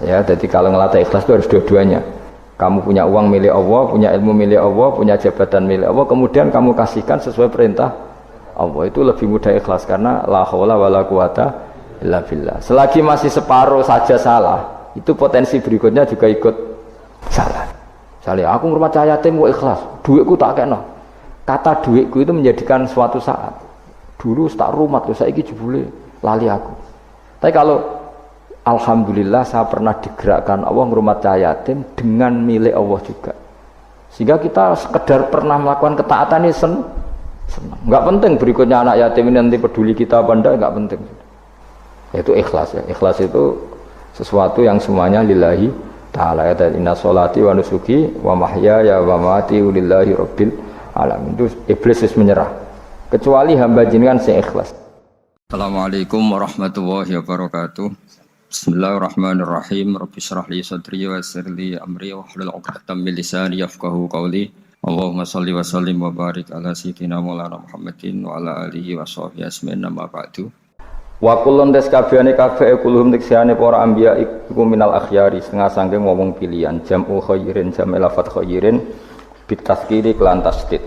Ya, jadi kalau ngelatih ikhlas itu harus dua-duanya. Kamu punya uang milik Allah, punya ilmu milik Allah, punya jabatan milik Allah, kemudian kamu kasihkan sesuai perintah Allah, itu lebih mudah ikhlas karena la haula wala quwata illa billah. Selagi masih separuh saja salah, itu potensi berikutnya juga ikut salah. Misalnya aku ngurmat cahaya yatim ikhlas, duitku tak kena. Kata duitku itu menjadikan suatu saat. Dulu tak rumat loh, saiki jebule lali aku. Tapi kalau alhamdulillah saya pernah digerakkan Allah ngurmat cahaya yatim dengan milik Allah juga. Sehingga kita sekedar pernah melakukan ketaatan ini senang. Enggak penting berikutnya anak yatim ini nanti peduli kita apa enggak, enggak penting. Itu ikhlas ya. Ikhlas itu sesuatu yang semuanya lillahi ta'ala. Ya inna sholati wa nusuki wa mahyaya wa mamati lillahi rabbil alamin. Itu iblis menyerah. Kecuali hamba jenengan sing ikhlas. Assalamualaikum warahmatullahi wabarakatuh. Bismillahirrahmanirrahim. Rabbi shrah li sadri wa yassir li amri wahlul 'uqdatam min lisani yafqahu qawli. Allahumma shalli wa sallim wa barik ala sayyidina Maulana Muhammadin wa ala alihi wa sahbihi asmin amma ba'du. Wa kullun taskabiyane kabeh kulhum tiksane para anbiya iku minal akhyari, setengah saking ngomong pilihan, jam'u khairin jam' lafat khairin bitaskiri kelan tasdid.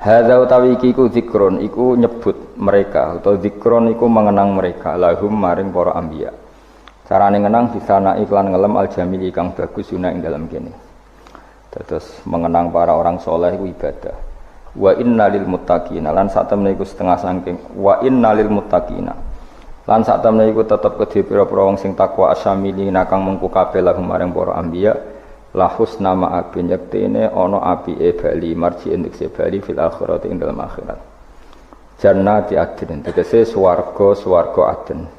Hadza utawi iki iku zikron iku nyebut mereka atau zikron iku mengenang mereka lahum maring para anbiya. Carane ngenang disana iklan ngelem aljamili kang bagus guna ing dalam kene. Terus mengenang para orang soleh iku ibadah. Wa innalil muttaqina lan satemene iku setengah saking wa innalil muttaqina. Lan satemene iku tetep kedhe pira-pira wong sing takwa asyamilina kang mengku kabeh lahum maring para anbiya. Lahus nama abin yaktine ono api bali marji untuk sebali fil akhirat ing dalam akhirat. Jannati adin tegese swarga adin.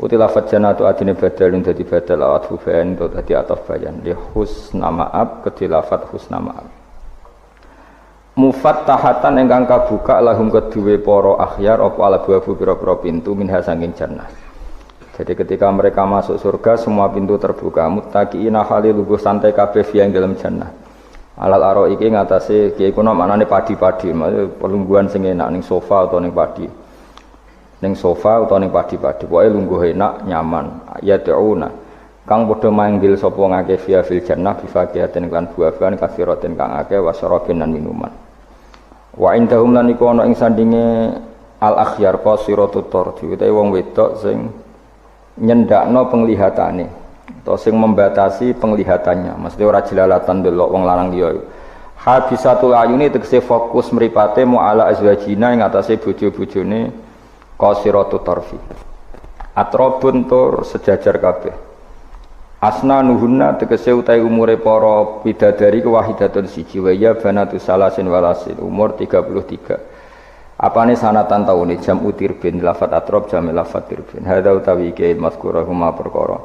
Uti lafaz jannatu adine badalun dadi badal awat fubayan to dadi ataf bayan li husna ma'ab kedhi lafaz husna ma'ab. Mufattahatan ingkang kabuka lahum kedue para akhyar apa alabu pira-pira pintu minha saking jannah. Jadi ketika mereka masuk surga semua pintu terbuka muttaqiina halil lugu santai kabeh yang dalam jannah. Alal aro iki ngatasé kiye kuno maknane padi-padi, pelungguhan sing enak ning sofa utawa ning padi. Ning sofa utawa ning padi-padi, pokoke lungguh enak, nyaman. Yad'una kang padha manggil sapa ngake fiya fil jannah bifaqiyatin lan buah-buahan kathiratin kang akeh wasarabin lan minuman. Wa indahum lan iku ana ing sandinge al akhyar qasiratut tardi utawa wong wedok sing nyendakno penglihatane atau sing membatasi penglihatannya, maksudnya ora jelalatan delok wong lanang liya. Habisatul ayuni tegese fokus mripate mu'ala azwajina ing atase bojo-bojone qasiratut tarfi. Atrobun tur sejajar kabeh. Asna nuhunna tegese utahe umure para bidadari wahidatun siji wa ya banatu salasin walasin umur 33. Apane sanatan taune jam utir bin lafat atrob jam lafat tirbin. Hadza utawi iki mazkura huma perkara.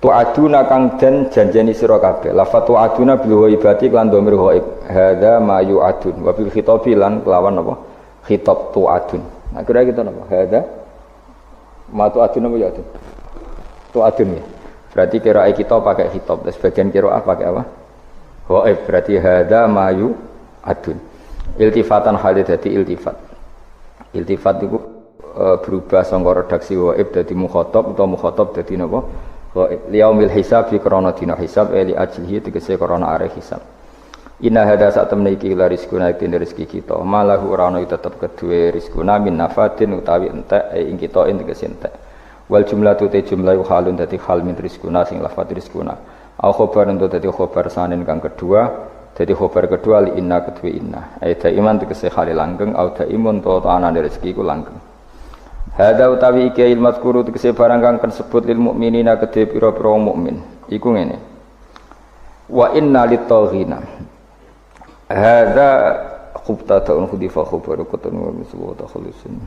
Tu'aduna kang den janjeni sira kabeh. Lafat tu'aduna bil ghaibati lan dhamir ghaib. Hadza ma yu'adun wa bil khitabi lan kelawan apa? Khitab tu'adun. Nah kira gitu napa? Hadza ma tu'adun apa ya? Tu'adun ya. Berarti qiraah kita pakai khitab, sebagian qiraah pakai apa? Ghaib. Berarti hadza ma yu'adun. Iltifatan halid dadi iltifat. Iltifat itu berubah sangka redaksi ghaib dadi mukhatab utawa mukhatab dadi napa? Ghaib. Liyaumil hisab fi krana dina hisab li ajlihi tegese krana are hisab. Inna hadza satamna iki la rizquna iki rezeki kita. Malahu rana tetep kedue rizquna min nafatin utawi entek ing kita tegese entek. Wal jumlatu te jumlah halun dadi hal min rizquna sing lafat rizquna. Au khabar untuk dadi khabar sanin kang kedua. Jadi khobar kedua li inna kedua inna. Aida iman tegese khali langgeng au daimun to anane rezeki ku langgeng. Hadza utawi iki il mazkuru tegese barang kang kasebut lil mukminina kedhe pira-pira mukmin. Iku ngene. Wa inna lit-taghina. Hadza khubtatun khudifa khabaru kutun wa miswa takhlusun.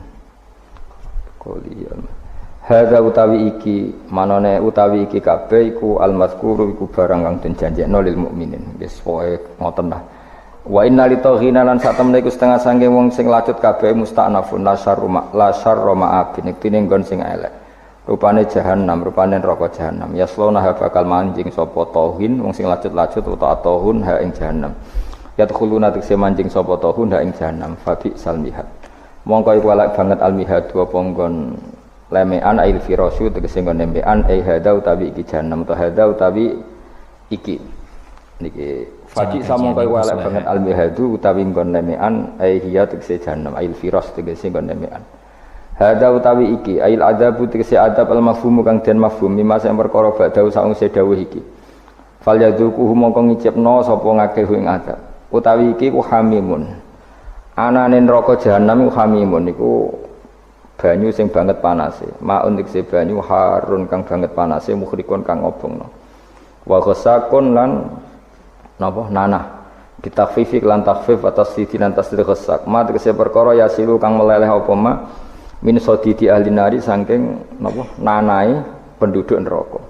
Qoliyan. Hadza utawi iki manane utawi iki kabeh iku al-mazkuru iku barang kang den janjekno lil mukminin. Wis pokoke ngoten lah. Wa inna litaghina lan satemene iku setengah sange wong sing lacut kabeh musta'nafun la syarra ma'abin iktine nggon sing elek. Rupane jahanam, rupane neraka jahanam. Yaslona bakal manjing sapa tauhin wong sing lacut-lacut utawa tauhun ha ing jahanam. Yadkhuluna tekse manjing sapa tauhun ha ing jahanam. Fabi salmihat. Mongko iku elek banget almihad apa nggon lemean ail firasu tegese nggon lemean ai hada utawi iki jahanam to hada utawi iki niki faji samong kaya elek banget al mihadu utawi nggon lemean ai hiya tegese jahanam ail firas tegese nggon lemean hada utawi iki ail adabu tegese adab al mafhum kang den mafhum mimma sing perkara badau saungse dawuh iki fal yadzuquhu mongko ngicipno sapa ngakeh ing adab utawi iki ku hamimun anane neraka jahanam ku hamimun niku banyu sing banget panase maun dikse banyu harun kang banget panase mukhrikun kang ngobongno wa ghasakun lan napa nanah ditakfifi lan takfif atas sidi lan tasdid ghasak ma dikse perkara yasilu kang meleleh apa ma min sadidi ahli nari saking napa nanae penduduk neraka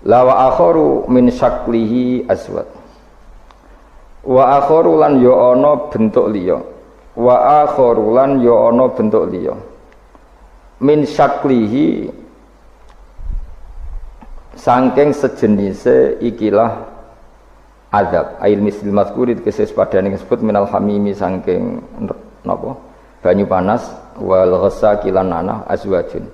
la wa akharu min syaklihi aswad wa akharu lan ya ana bentuk liya wa akharu lan ya ana bentuk liya min syaklihi saking sejenise ikilah azab ail misil mazkuri keses padane disebut minal hamimi saking napa banyu panas wal ghasaki lan nanah azwajun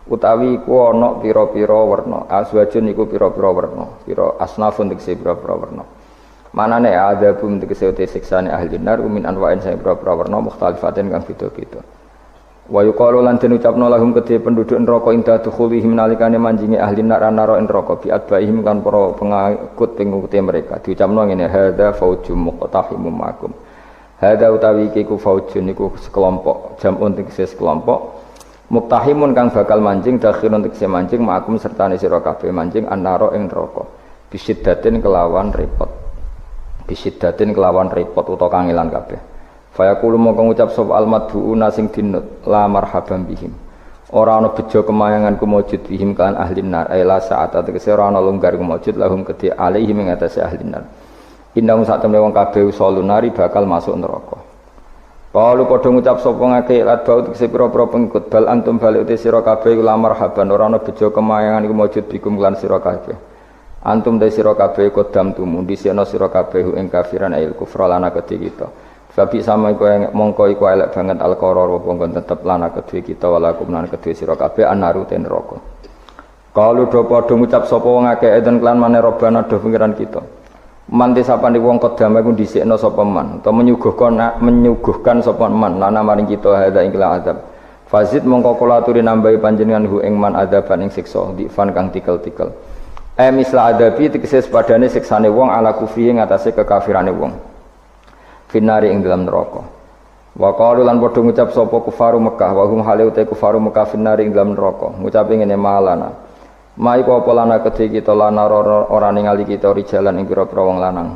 utawi iku ana pira-pira werna azwajun iku pira-pira werna pira asnafun tegese pira-pira werna manane azabum tegese te siksane ahli nar min anwa'in sing pira-pira werna mukhtalifatin kang beda-beda wa yuqalu lan den ucapno lahum kedhe penduduk neraka inda dukhulihim nalikane manjingi ahli neraka neraka bi adbaihim kan para pengikut mereka diucapno ngene hadza faujum muqtahimum makum hadza utawi iki ku faujun niku sekelompok jamun tegese sekelompok muqtahimun kang bakal mancing dakhirun tegese mancing makum sertane sira kabeh mancing annara ing neraka bisiddatin kelawan repot utawa kangelan kabeh fayaqulu mongko ngucap sapa almadhuuna sing dinut la marhaban bihim ora ana bejo kemayangan kumujud bihim kan ahli nar ay la saat tegese ora ana longgar kumujud lahum kedhe alaihim ing atase ahli nar indang sak temne wong kabeh usulun nari bakal masuk neraka kalau padha ngucap sapa ngake lat bau tegese pira-pira pengikut bal antum balik te sira kabeh la marhaban ora ana bejo kemayangan kumujud bikum lan sira kabeh antum te sira kabeh kodam tumundi sira sira kabeh ing kafiran ayil kufra lana kedhe kita Fabi sama iku mongko iku elek banget al-qarar wong tetep lana kedue kita walakum lan kedue sira kabeh anaru ten neraka. Kalu do padha ngucap sapa wong akeh eden klan maneh robana do pengiran kita. Manti sapane wong kodame iku dhisikno sapa man utawa menyuguhkan sapa man lana maring kita hadza ingkala azab. Fazid mongko kula aturi nambahi panjenengan hu ing man adaban ing siksa difan kang tikel-tikel. Misla adabi tegese padane siksane wong ala kufri ing atase kekafirane wong. Finari ing dalam neraka. Wa qalu lan padha ngucap sapa kufaru Mekah wa hum hale uta kufaru Mekah finari ing dalam neraka. Ngucape ngene malana. Mai apa lana kedhe kita lana ora ningali kita rijalan ing pira-pira wong lanang.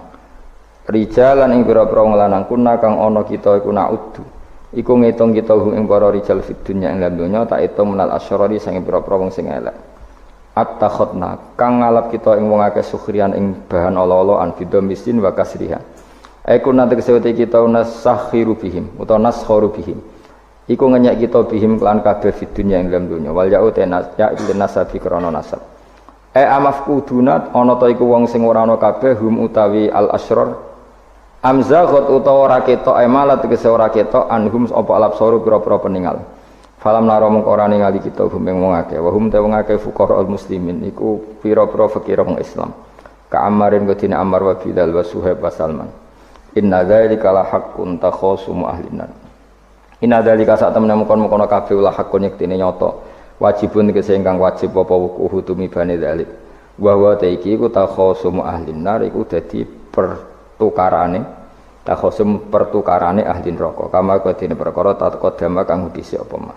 Rijalan ing pira-pira wong lanang kuna kang ana kita iku naudu. Iku ngitung kita ing para rijal fid dunya ing dalam donya tak itung menal asyarari sing pira-pira wong sing elek. At-takhadna kang ngalap kita ing wong akeh sukhrian ing bahan ala-alaan bidomisin wa kasriha. Aku nanti kesewete kita nasakhiru bihim atau naskharu bihim. Iku ngenyek kita bihim kelan kabeh fid dunya ing dalam dunya. Wal ya'u ya ilin nasabi krana nasab. Amafkudunat ana ta iku wong sing ora ana kabeh hum utawi al asrar. Amzaghat utawa ora ketok malat tegese ora ketok anhum apa alabsaru pira-pira peninggal. Falam naro mung ora ningali kita hum ing wong akeh. Wa hum te wong akeh fuqara al muslimin iku pira-pira fakir wong Islam. Ka Ammarin godine Ammar wa Bilal wa Suhaib wa Salman. Inna dzalika la haqqun takhasumu ahlinan. Inna dzalika sak temene mukon-mukono kabeh la haqqun yektine nyata. Wajibun tegese ingkang wajib apa wuku tumibane dzalik. Wa wa ta iki ku takhasumu ahlinar iku dadi pertukarane ahli neraka. Kama kodene perkara taqaddama kang dhisik apa mah.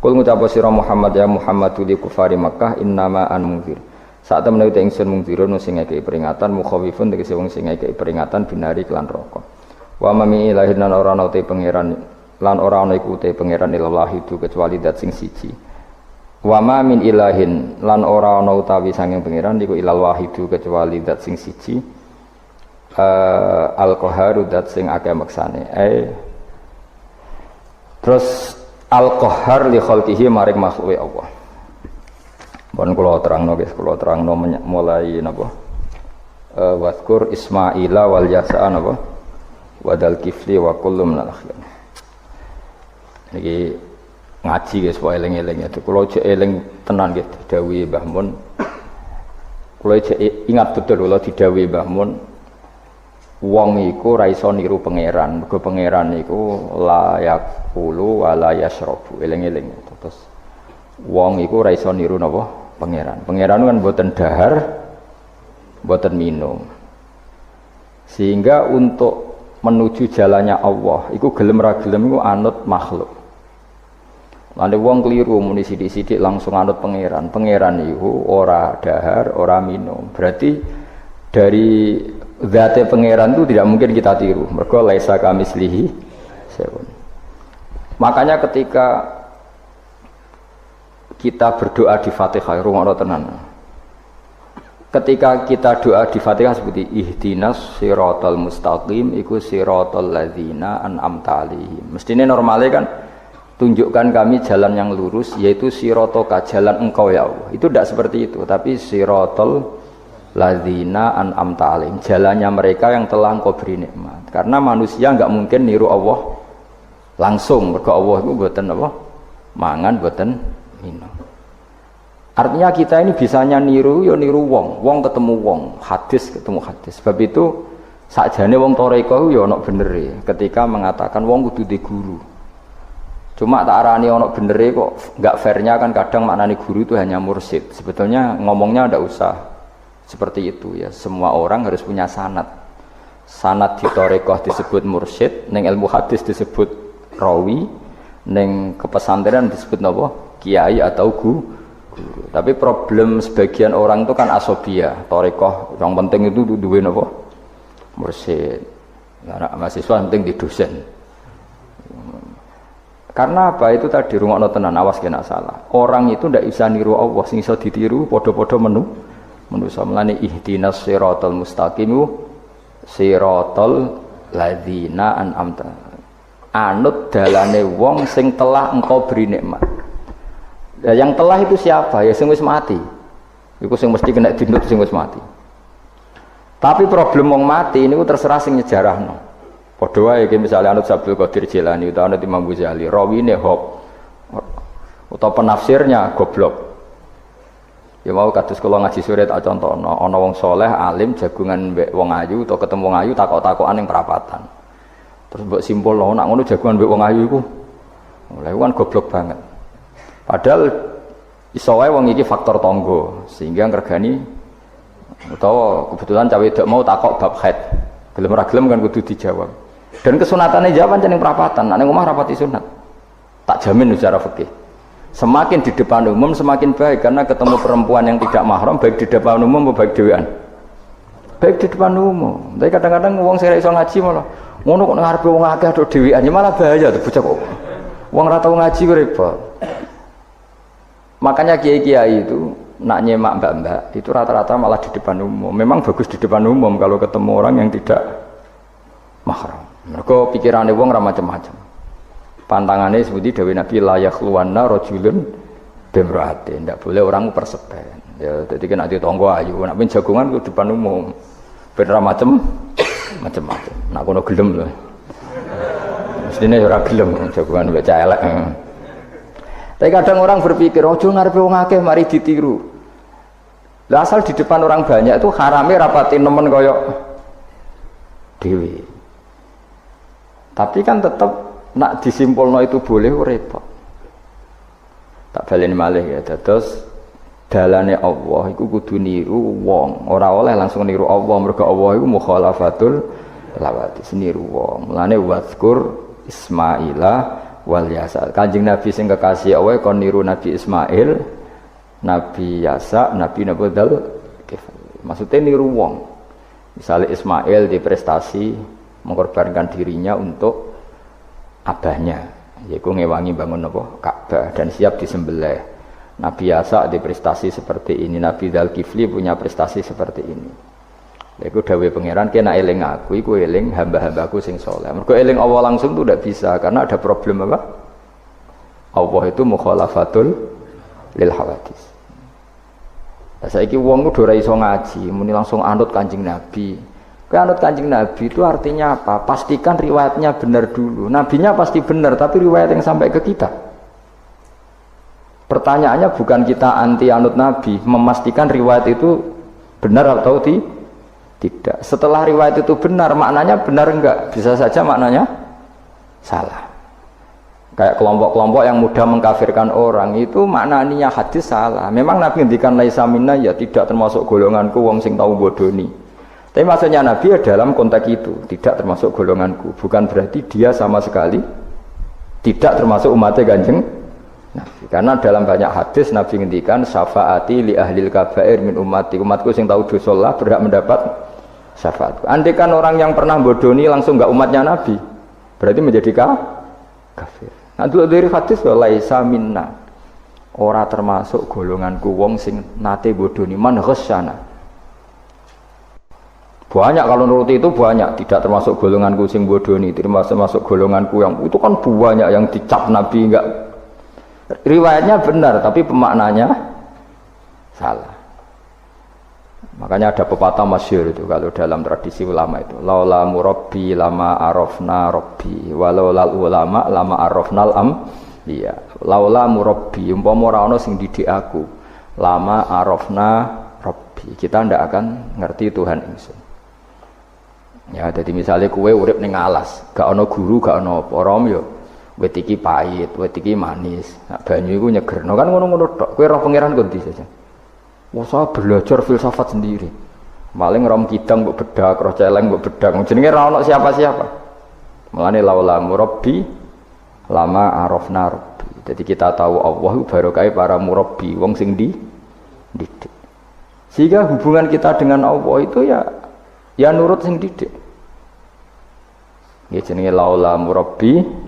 Kul ngucap sira Muhammad ya Muhammadu li kufari Makkah innama an mungkir. Saat temen itu ingsun mungdirun sing ngekei peringatan mukhawifun tegese wong sing ngekei peringatan binari kelan neraka. Wa mami ilahin lan ora ana te pangeran lan ora ana iku te pangeran ilallah itu kecuali dat sing siji. Wa ma min ilahin lan ora ana utawi sanging pangeran iku ilal wahidu kecuali dat sing siji. Al-qaharu dat sing akeh maksane. Terus al-qahar li khalqihi maring makhluke Allah. Pun kula terangno guys, kula terangno mulai napa? Waskur Ismaila wal Yasa napa? Wadal kifli wa kullu minal akhyar. Niki ngaji guys, pokoke eling-eling itu. Kula jek eling tenan nggih didhawuhi Mbah Mun. Kula jek ingat betul kula didhawuhi Mbah Mun. Wong iku ora iso niru pangeran. Mergo pangeran iku la yaqulu wa la yashrabu. Eling-eling. Terus wong iku ora iso niru napa? Pangeran. Pangeran kan mboten dahar, mboten minum. Sehingga untuk menuju jalannya Allah, iku gelem ra gelem iku anut makhluk. Lane wong keliru muni sithik-sithik langsung anut pangeran. Pangeran iku ora dahar, ora minum. Berarti dari zate pangeran itu tidak mungkin kita tiru. Mergo laisa kamislihi syai'un. Makanya ketika kita berdoa di Fatihah, rungokno tenan. Ketika kita doa di Fatihah seperti ihdinas siratal mustaqim iku siratal ladzina an'amta 'alaihim. Mestine normale kan tunjukkan kami jalan yang lurus yaitu siratoka, jalan engkau ya Allah. Itu tidak seperti itu, tapi siratal ladzina an'amta 'alaihim, jalannya mereka yang telah engkau beri nikmat. Karena manusia enggak mungkin niru Allah langsung, mergo Allah itu mboten apa? Mangan mboten minum. Artinya kita ini bisanya niru ya niru wong ketemu wong, hadis ketemu hadis. Sebab itu sakjane wong toreko ya ana benere ketika mengatakan wong kudu di guru. Cuma tak arani ana benere kok enggak fairnya kan kadang maknane guru itu hanya mursyid. Sebetulnya ngomongnya ndak usah seperti itu ya. Semua orang harus punya sanad. Sanad di toreko disebut mursyid, ning ilmu hadis disebut rawi, ning kepesantrenan disebut napa? Kiai atau guru. Tapi problem sebagian orang itu kan asobia, torikoh yang penting itu duwe napa? Mursyid. Anak mahasiswa penting di dosen. Karena apa? Itu tadi rungokno tenan, awas kena salah. Orang itu ndak bisa niru Allah, sing iso ditiru padha-padha manusa. Mulane ihdinas siratal mustaqim siratal ladzina an'amta. Anut dalane wong sing telah engkau beri nikmat. Ya, yang telah itu siapa? Ya sing wis mati. Iku sing mesti kena dinut sing wis mati. Tapi problem wong mati niku terserah sing nyejarahno. Padha wae iki misale anut Abdul Qadir Jilani utawa anut Imam Ghazali, rawine hop utawa penafsirnya goblok. Ya mau kados kula ngaji sore tak contohno, ana wong saleh alim jagungan mbek wong ayu utawa ketemu wong ayu takok-takokan ning perapatan. Terus mbok simpulno nek ngono jagungan mbek wong ayu iku. Lha iku kan goblok banget. Padahal iso wae wong iki faktor tangga sehingga ngregani utawa kebetulan cawe wedok mau takok bab haid. Gelem ora gelem kan kudu dijawab. Dan kesunatane jawab pancen ning perapatan, nek ning omah rapati sunat. Tak jamin secara fikih. Semakin di depan umum semakin baik karena ketemu perempuan yang tidak mahram baik di depan umum maupun baik dhewean. Baik di depan umum. Tapi kadang-kadang wong sing iso ngaji malah ngono kok ngarepe wong akeh tok dhewean ya malah bahaya tuh bocah kok. Wong ora tau ngaji kok repot. Makanya kiai-kiai itu nak nyemak mbak-mbak itu rata-rata malah di depan umum. Memang bagus di depan umum kalau ketemu orang yang tidak mahram. Mergo pikirane wong ora macam-macam. Pantangannya seperti dawuh Nabi la yakhluwanna rajulun bimra'atin. Ndak boleh orang persepen. Ya dadi kena ditangga ayu, nek ben jagongan ku depan umum. Ben ora macam-macam. Nak kono gelem lho. Mestine ora gelem jagongan mbek cah elek. Tapi kadang orang berpikir, ojo ngarepe wong akeh mari ditiru. Lah asal di depan orang banyak itu harame rapati nemen kaya dhewe. Tapi kan tetap nak disimpulno itu boleh repot. Tak baleni malih ya. Terus dalane Allah iku kudu niru wong, ora oleh langsung niru Allah mergo Allah iku mukhalafatul lawati, niru wong. Mulane wazkur Ismaila wal Yasa. Kanjeng Nabi sing kekasih Allah kon niru Nabi Ismail, Nabi Yasa, Nabi Nabudal. Maksudnya niru wong. Misalnya Ismail di prestasi mengorbankan dirinya untuk abahnya, yaitu ngewangi bangun apa? Ka'bah dan siap disembelih. Nabi Yasa di prestasi seperti ini, Nabi Dzulkifli punya prestasi seperti ini. Iku dawuh pangeran kena eling aku, iku eling hamba-hambaku sing saleh. Mergo eling Allah langsung itu tidak bisa karena ada problem apa? Allah itu mukhalafatul lil hawadis. Lah saiki wong kudu ora iso ngaji, muni langsung anut Kanjeng Nabi. Kowe anut Kanjeng Nabi itu artinya apa? Pastikan riwayatnya benar dulu. Nabinya pasti benar, tapi riwayat yang sampai ke kita Pertanyaannya bukan kita anti anut Nabi, memastikan riwayat itu benar atau tidak. Setelah riwayat itu benar, maknanya benar enggak? Bisa saja maknanya salah. Kayak kelompok-kelompok yang mudah mengkafirkan orang, itu maknanya hadis salah. Memang Nabi ngendikan laisa minna, ya tidak termasuk golonganku wong sing tau bodoni. Tapi maksudnya Nabi ya dalam konteks itu, tidak termasuk golonganku. Bukan berarti dia sama sekali tidak termasuk umatnya Kanjeng Nabi. Karena dalam banyak hadis Nabi ngendikan syafaati li ahlil kabair min ummati. Umatku sing tahu dosa lah berhak mendapat syafaat. Andai kan orang yang pernah bodoni langsung enggak umatnya Nabi, berarti menjadi kafir. Nah dulu dari hadis laisa minna, ora termasuk golonganku wong sing nate bodoni man ghasyana. Banyak kalau nuruti itu banyak, tidak termasuk golonganku sing bodoni, termasuk golonganku yang itu kan banyak yang dicap Nabi enggak. Riwayatnya benar tapi pemaknanya salah. Makanya ada pepatah masyhur itu kalau dalam tradisi ulama itu, laula murabbi lama arafna rabbi walau lal ulama lama arafnal iya. Laula murabbi umpama ora ana sing didik aku, lama arafna rabbi, kita ndak akan ngerti Tuhan ingsun. Ya, jadi misalnya kue urip ning alas, gak ana guru, gak ana apa, rom yo wit iki pahit, wit iki manis. Nah, banyu iku nyegerno kan ngono-ngono tok. Kowe roh pangeran kondi saja. Wah, saya belajar filsafat sendiri. Maling rom kidang mbok bedak, roh celeng mbok bedak. Jenenge ra ono siapa-siapa. Mulane laula murabbi lama arafna rabbi. Jadi kita tahu Allah barokah para murabbi, wong sing didik. Sehingga hubungan kita dengan Allah itu ya nurut sing didik. Ya jenenge laula murabbi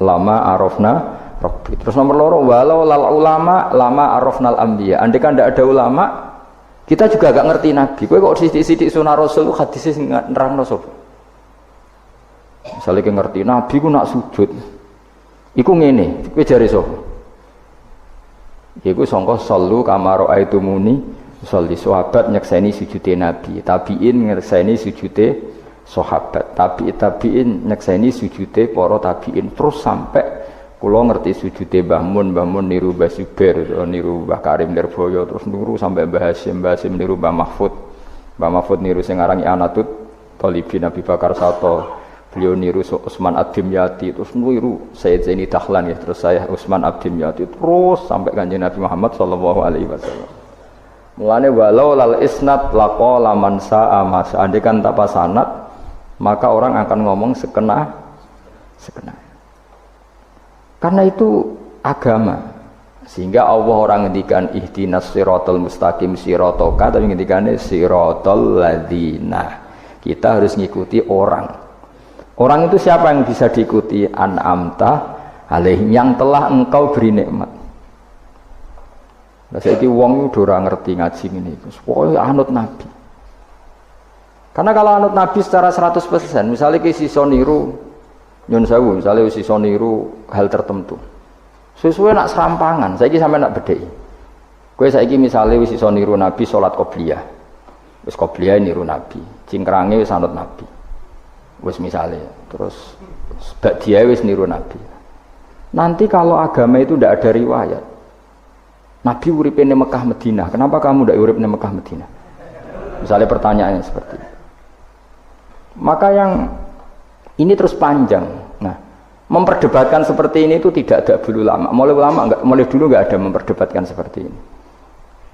lama arafna rabbi. Terus nomor loro walau lal ulama lama arafnal anbiya. Andai kan tidak ada ulama, kita juga gak ngerti Nabi. Kowe kok sithik-sithik sunah Rasul hadis sing nerangno sapa? Misale ki ngerti Nabi ku nak sujud. Iku ngene, kowe jare sapa? Iku sangka sallu kama raaitumuni sholli. Sahabat nyekseni sujude Nabi, tabiin nyekseni sujude sahabat, tabiin nyekseni sujude para tabiin, terus sampai kula ngerti sujude Mbah Mun niru Mbah Zubair, niru Mbah Karim Nirboyo, terus niru sampai Mbah Hasyim niru Mbah Mahfud niru sing aran Anatut Thalibin Nabi Bakar Sato, beliau niru Utsman Ad-Dimyati, terus niru Sayyid Zaini Dahlan ya, terus saya Utsman Ad-Dimyati, terus sampai Kanjeng Nabi Muhammad sallallahu alaihi wasallam. Mulane walau lal isnad laqala man sa'a mas, andai kan tanpa sanad maka orang akan ngomong sekena. Karena itu agama. Sehingga Allah orang ngendikan ihdinas siratal mustaqim siratoka, tapi ngendikane siratal ladzina. Kita harus ngikuti orang. Orang itu siapa yang bisa diikuti? An'amta alaihim, yang telah engkau beri nikmat. Lah saiki wong udah ora ngerti ngaji ngene iku. Pokoke anut Nabi. Karena kalau anut Nabi secara 100%, misalnya ki sisa niru nyun sewu, misalnya sisa niru hal tertentu. Sesuai nak serampangan, saiki sampe nak bedheki. Kowe saiki misale wis iso niru Nabi salat qobliyah. Wis qobliyah niru Nabi, cingkrange wis anut Nabi. Wis misale, terus ba'diyah wis niru Nabi. Nanti kalau agama itu tidak ada riwayat. Nabi uripe ning Mekah Madinah, kenapa kamu ndak urip ning Mekah Madinah? Misalnya pertanyaannya seperti itu. Maka yang ini terus panjang. Nah, memperdebatkan seperti ini itu tidak ada dulu ulama. Mulai dulu nggak ada memperdebatkan seperti ini.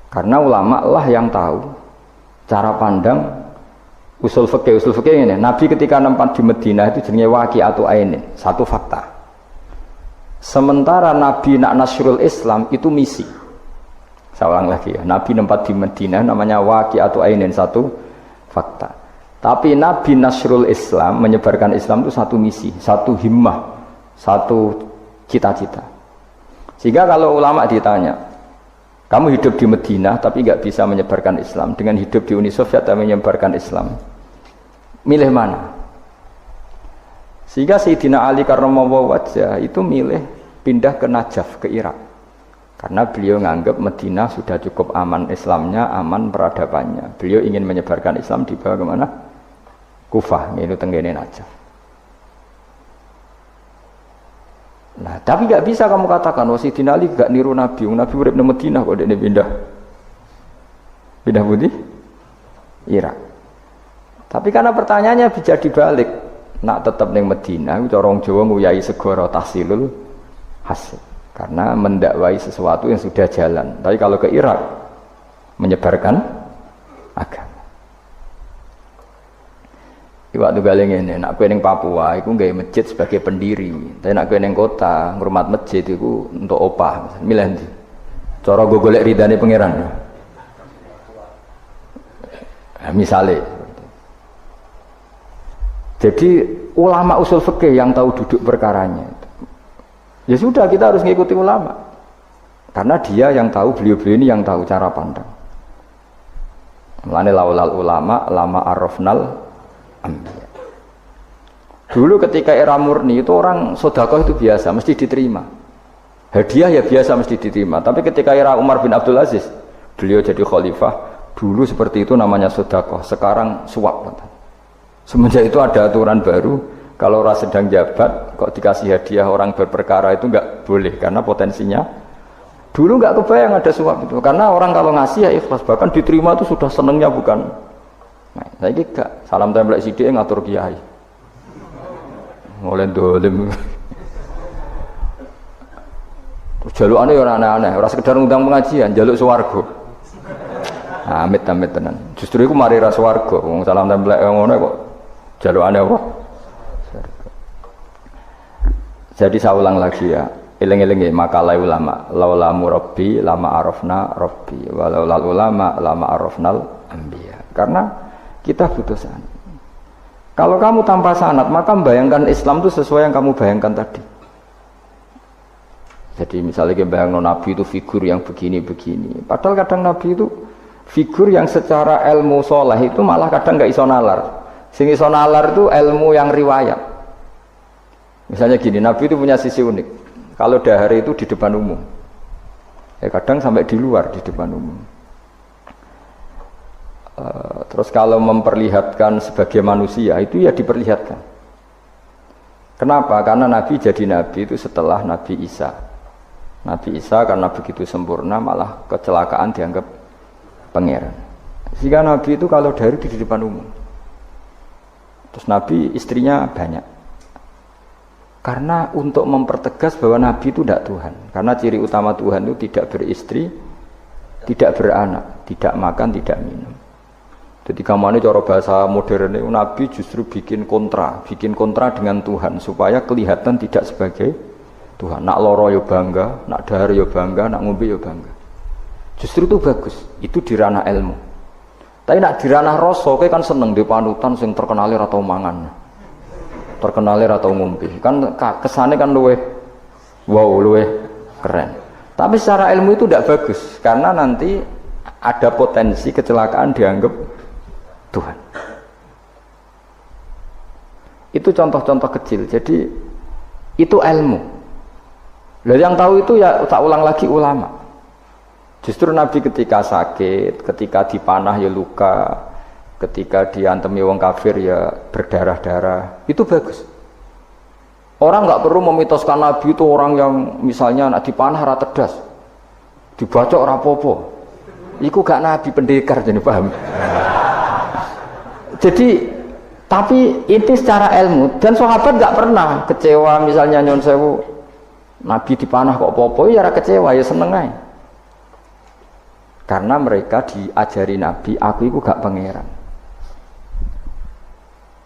Karena ulama lah yang tahu cara pandang usul fikih ini. Nabi ketika nempat di Madinah itu jenenge waqi'atu ainin, satu fakta. Sementara Nabi nak nasrul Islam itu misi. Saya ulang lagi ya. Nabi nempat di Madinah namanya waqi'atu ainin, satu fakta. Tapi Nabi nasrul Islam, menyebarkan Islam itu satu misi, satu himmah, satu cita-cita. Sehingga kalau ulama ditanya, kamu hidup di Madinah tapi nggak bisa menyebarkan Islam, dengan hidup di Uni Soviet tapi menyebarkan Islam, milih mana? Sehingga Sayyidina Ali karramallahu wajhah itu milih pindah ke Najaf, ke Irak. Karena beliau menganggap Madinah sudah cukup aman Islamnya, aman peradabannya. Beliau ingin menyebarkan Islam di bawah kemana? Kufah, yaitu tenggene Najaf. Nah, tapi nggak bisa kamu katakan wah Sayyidina Ali gak niru Nabi. Nabi urip nang Madinah kok dekne pindah putih Irak. Tapi karena pertanyaannya bisa dibalik, nak tetap ning Madinah cara wong Jawa nguyai segara tahsilul hasil. Karena mendakwai sesuatu yang sudah jalan. Tapi kalau ke Irak menyebarkan agama. Waktu galeng ini, nak kue neng Papua, aku nggak masjid sebagai pendiri. Tapi nak kue neng kota, ngurmat masjid itu untuk opah. Milih nanti. Cara gue golek ridane pangeran. Nah, misalnya. Jadi ulama usul fikih yang tahu duduk perkaranya. Ya sudah kita harus mengikuti ulama. Karena dia yang tahu, beliau-beliau ini yang tahu cara pandang. Mulane laulal ulama, lama arafnal. Dulu ketika era murni itu orang sedekah itu biasa, mesti diterima. Hadiah ya biasa mesti diterima. Tapi ketika era Umar bin Abdul Aziz, beliau jadi khalifah, dulu seperti itu namanya sedekah, sekarang suap. Semenjak itu ada aturan baru, kalau orang sedang jabat, kok dikasih hadiah orang berperkara itu enggak boleh karena potensinya. Dulu enggak kebayang ada suap itu, karena orang kalau ngasih ya ikhlas, bahkan diterima itu sudah senengnya bukan. Nah, saya gak salam tempel sidik ngatur kiai. Mulai dolim. Terus jalukane ora aneh-aneh, ora sekedar ngundang pengajian, jaluk swarga. Amit-amit tenan. Justru iku mari ra swarga, wong salam tempel ngono kok jalukane apa? Jadi saya ulang lagi ya, eling-eling ya makalah ulama, laula murabbi lama arafna rabbi, walau lal ulama lama arafnal anbiya. Karena kita butuh sanad. Kalau kamu tanpa sanad, maka membayangkan Islam itu sesuai yang kamu bayangkan tadi. Jadi misalnya kita bayangkan Nabi itu figur yang begini-begini. Padahal kadang Nabi itu figur yang secara ilmu soleh itu malah kadang nggak iso nalar. Sing iso nalar itu ilmu yang riwayat. Misalnya gini, Nabi itu punya sisi unik. Kalau dahar itu di depan umum. Kadang sampai di luar di depan umum. Terus kalau memperlihatkan sebagai manusia itu ya diperlihatkan. Kenapa? Karena Nabi jadi Nabi itu setelah Nabi Isa. Nabi Isa karena begitu sempurna malah kecelakaan dianggap pangeran. Sehingga Nabi itu kalau dari di depan umum. Terus Nabi istrinya banyak. Karena untuk mempertegas bahwa Nabi itu tidak Tuhan. Karena ciri utama Tuhan itu tidak beristri, tidak beranak, tidak makan, tidak minum. Jadi kamane cara bahasa modern itu Nabi justru bikin kontra dengan Tuhan supaya kelihatan tidak sebagai Tuhan. Nak loro yo bangga, nak dahar yo bangga, nak ngombe yo bangga. Justru itu bagus, itu di ranah ilmu. Tapi nak di ranah rasa kowe kan seneng di panutan sing terkenal ora tau mangan. Terkenal ora tau ngombe. Kan kesane kan luweh keren. Tapi secara ilmu itu tidak bagus karena nanti ada potensi kecelakaan dianggap Tuhan. Itu contoh-contoh kecil. Jadi itu ilmu. Lah yang tahu itu ya tak ulang lagi ulama. Justru Nabi ketika sakit, ketika dipanah ya luka, ketika diantemi wong kafir ya berdarah-darah. Itu bagus. Orang nggak perlu memitoskan Nabi itu orang yang misalnya nak dipanah ora tedas. Dibacok ora apa-apa. Iku gak Nabi pendekar jadi paham. Jadi tapi itu secara ilmu dan sahabat nggak pernah kecewa misalnya nyon sewu Nabi dipanah kok popo ya kecewa ya seneng aja karena mereka diajari Nabi aku itu gak pangeran.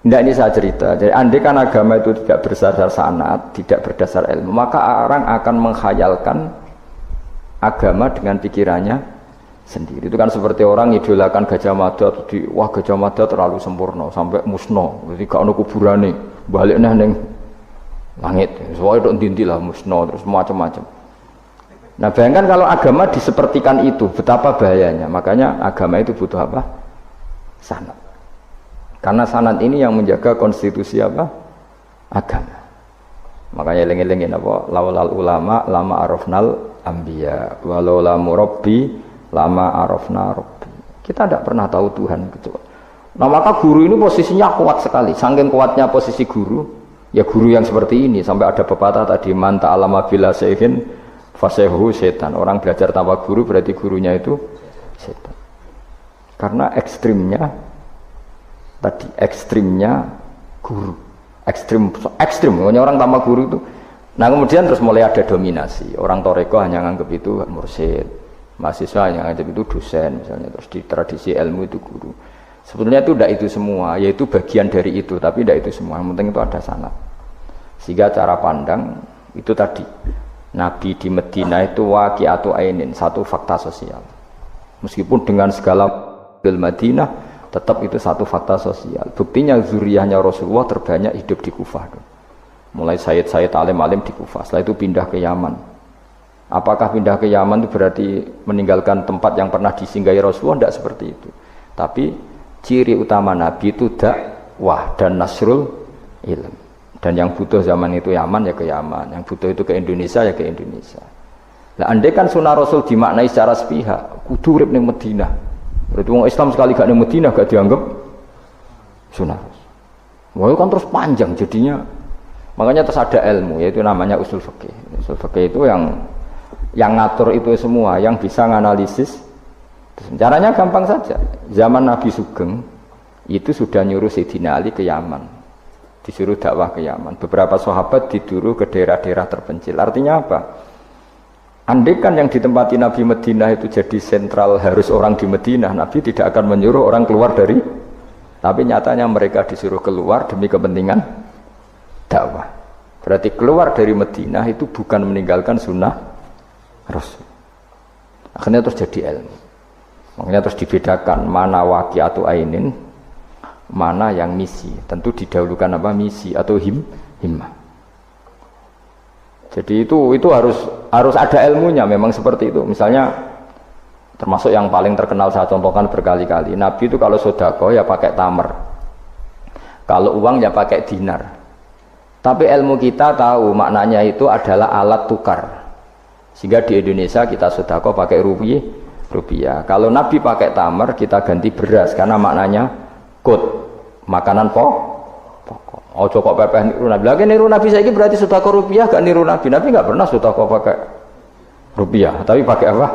Nggak ini saya cerita. Jadi andai kan agama itu tidak berdasar sanad, tidak berdasar ilmu, maka orang akan menghayalkan agama dengan pikirannya sendiri. Itu kan seperti orang idolakan Gajah Mada, wah Gajah Mada terlalu sempurna sampai musnah. Jadi gak ono kuburane, baliknya neng langit. Soalnya itu intilah musnah terus macam-macam. Nah bayangkan kalau agama disepertikan itu, betapa bahayanya. Makanya agama itu butuh apa? Sanad. Karena sanad ini yang menjaga konstitusi apa? Agama. Makanya eling-elingin apa? Laulal ulama lama arafnal anbiya walau la murabbi lama arafna rabbi. Kita tidak pernah tahu Tuhan kecuali. Nah maka guru ini posisinya kuat sekali. Saking kuatnya posisi guru, Ya guru yang seperti ini, sampai ada pepatah tadi, man ta'allama bila syekhin fasehu setan. Orang belajar tanpa guru berarti gurunya itu setan. Karena ekstrimnya guru, ekstrim. Pokoknya orang tanpa guru itu. Nah kemudian terus mulai ada dominasi. Orang toreko hanya nganggap itu mursyid, mahasiswa hanya nganggap itu dosen misalnya. Terus di tradisi ilmu itu guru. Sebetulnya itu tidak itu semua, yaitu bagian dari itu, tapi tidak itu semua. Yang penting itu ada sanad. Sehingga cara pandang itu tadi, Nabi di Medina itu waqi'atu ainin, satu fakta sosial. Meskipun dengan segala bil Madinah, tetap itu satu fakta sosial. Buktinya zuriyahnya Rasulullah terbanyak hidup di Kufah. Mulai Sayyid alim-alim di Kufah, setelah itu pindah ke Yaman. Apakah pindah ke Yaman itu berarti meninggalkan tempat yang pernah disinggahi Rasulullah? Tidak seperti itu. Tapi ciri utama Nabi itu dakwah dan nasrul ilm. Dan yang butuh zaman itu Yaman ya ke Yaman, yang butuh itu ke Indonesia ya ke Indonesia. Nah, andai kan sunnah Rasul dimaknai secara sepihak, kudu urip ning Madinah. Berarti orang Islam sekali gak ning Madinah gak dianggap sunnah Rasul. Wah, kan terus panjang jadinya. Makanya terus ada ilmu, yaitu namanya usul fikih. Usul fikih itu yang ngatur itu semua, yang bisa menganalisis. Caranya gampang saja. Zaman Nabi Sugeng itu sudah nyuruh Sayyidina Ali ke Yaman, disuruh dakwah ke Yaman. Beberapa sahabat disuruh ke daerah-daerah terpencil. Artinya apa? Andai kan yang ditempati Nabi Madinah itu jadi sentral, harus orang di Madinah, Nabi tidak akan menyuruh orang keluar dari. Tapi nyatanya mereka disuruh keluar demi kepentingan dakwah. Berarti keluar dari Madinah itu bukan meninggalkan sunnah Rasul. Akhirnya terus jadi ilmu. Makanya terus dibedakan mana waqi'atu ainin, mana yang misi. Tentu didahulukan apa? Misi atau himmah. Jadi itu harus ada ilmunya, memang seperti itu. Misalnya termasuk yang paling terkenal saya contohkan berkali-kali, Nabi itu kalau sedekah ya pakai tamar, kalau uang ya pakai dinar. Tapi ilmu kita tahu maknanya itu adalah alat tukar. Sehingga di Indonesia kita sedekah pakai rupiah. Kalau Nabi pakai tamar, kita ganti beras karena maknanya kut, makanan pokok. Ojo kok pepeh niru Nabi. Lagi niru Nabi saiki berarti sedekah rupiah, gak niru Nabi. Nabi gak pernah sedekah pakai rupiah, tapi pakai apa?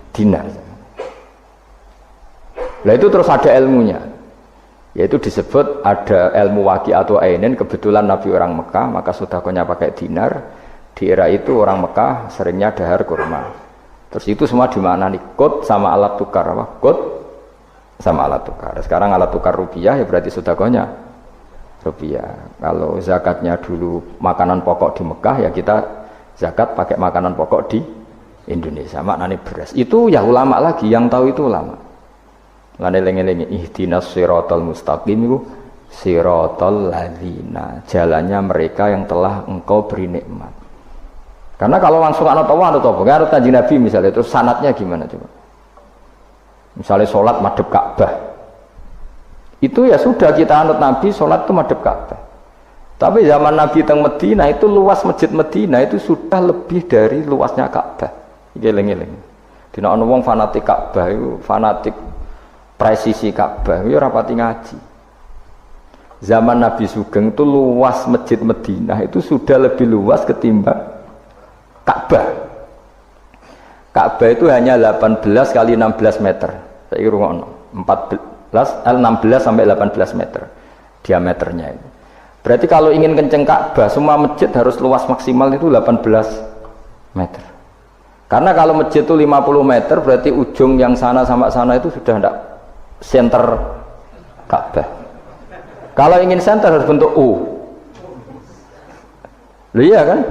Dinar. Nah itu terus ada ilmunya. Yaitu disebut ada ilmu waqi'atu ainin. Kebetulan Nabi orang Mekah, maka sedekahnya pakai dinar. Di era itu orang Mekah seringnya dahar kurma. Terus itu semua dimaknani kut sama alat tukar apa? Kut sama alat tukar. Sekarang alat tukar rupiah ya berarti sedekahnya rupiah. Kalau zakatnya dulu makanan pokok di Mekah ya kita zakat pakai makanan pokok di Indonesia. Maknanya beras. Itu ya ulama lagi yang tahu, itu ulama. Lan eling-eling ihdinas siratal mustaqim itu siratal ladzina, jalannya mereka yang telah engkau beri nikmat. Karena kalau langsung anut Allah anut apa? Anut Kanjeng Nabi misalnya, terus sanatnya gimana coba? Misalnya sholat madhep Ka'bah, itu ya sudah kita anut Nabi, sholat itu madhep Ka'bah. Tapi zaman Nabi teng Medina itu luas masjid Medina itu sudah lebih dari luasnya Ka'bah. Geleng-geleng. Dina ana wong fanatik Ka'bah itu, fanatik presisi Ka'bah itu rapati ngaji. Zaman Nabi Sugeng itu luas masjid Medina itu sudah lebih luas ketimbang Ka'bah. Ka'bah itu hanya 18 kali 16 meter. Saya kira 16 sampai 18 meter diameternya itu. Berarti kalau ingin kenceng Ka'bah, semua masjid harus luas maksimal itu 18 meter. Karena kalau masjid itu 50 meter, berarti ujung yang sana sama sana itu sudah tidak center Ka'bah. Kalau ingin center harus bentuk U. Loh iya kan?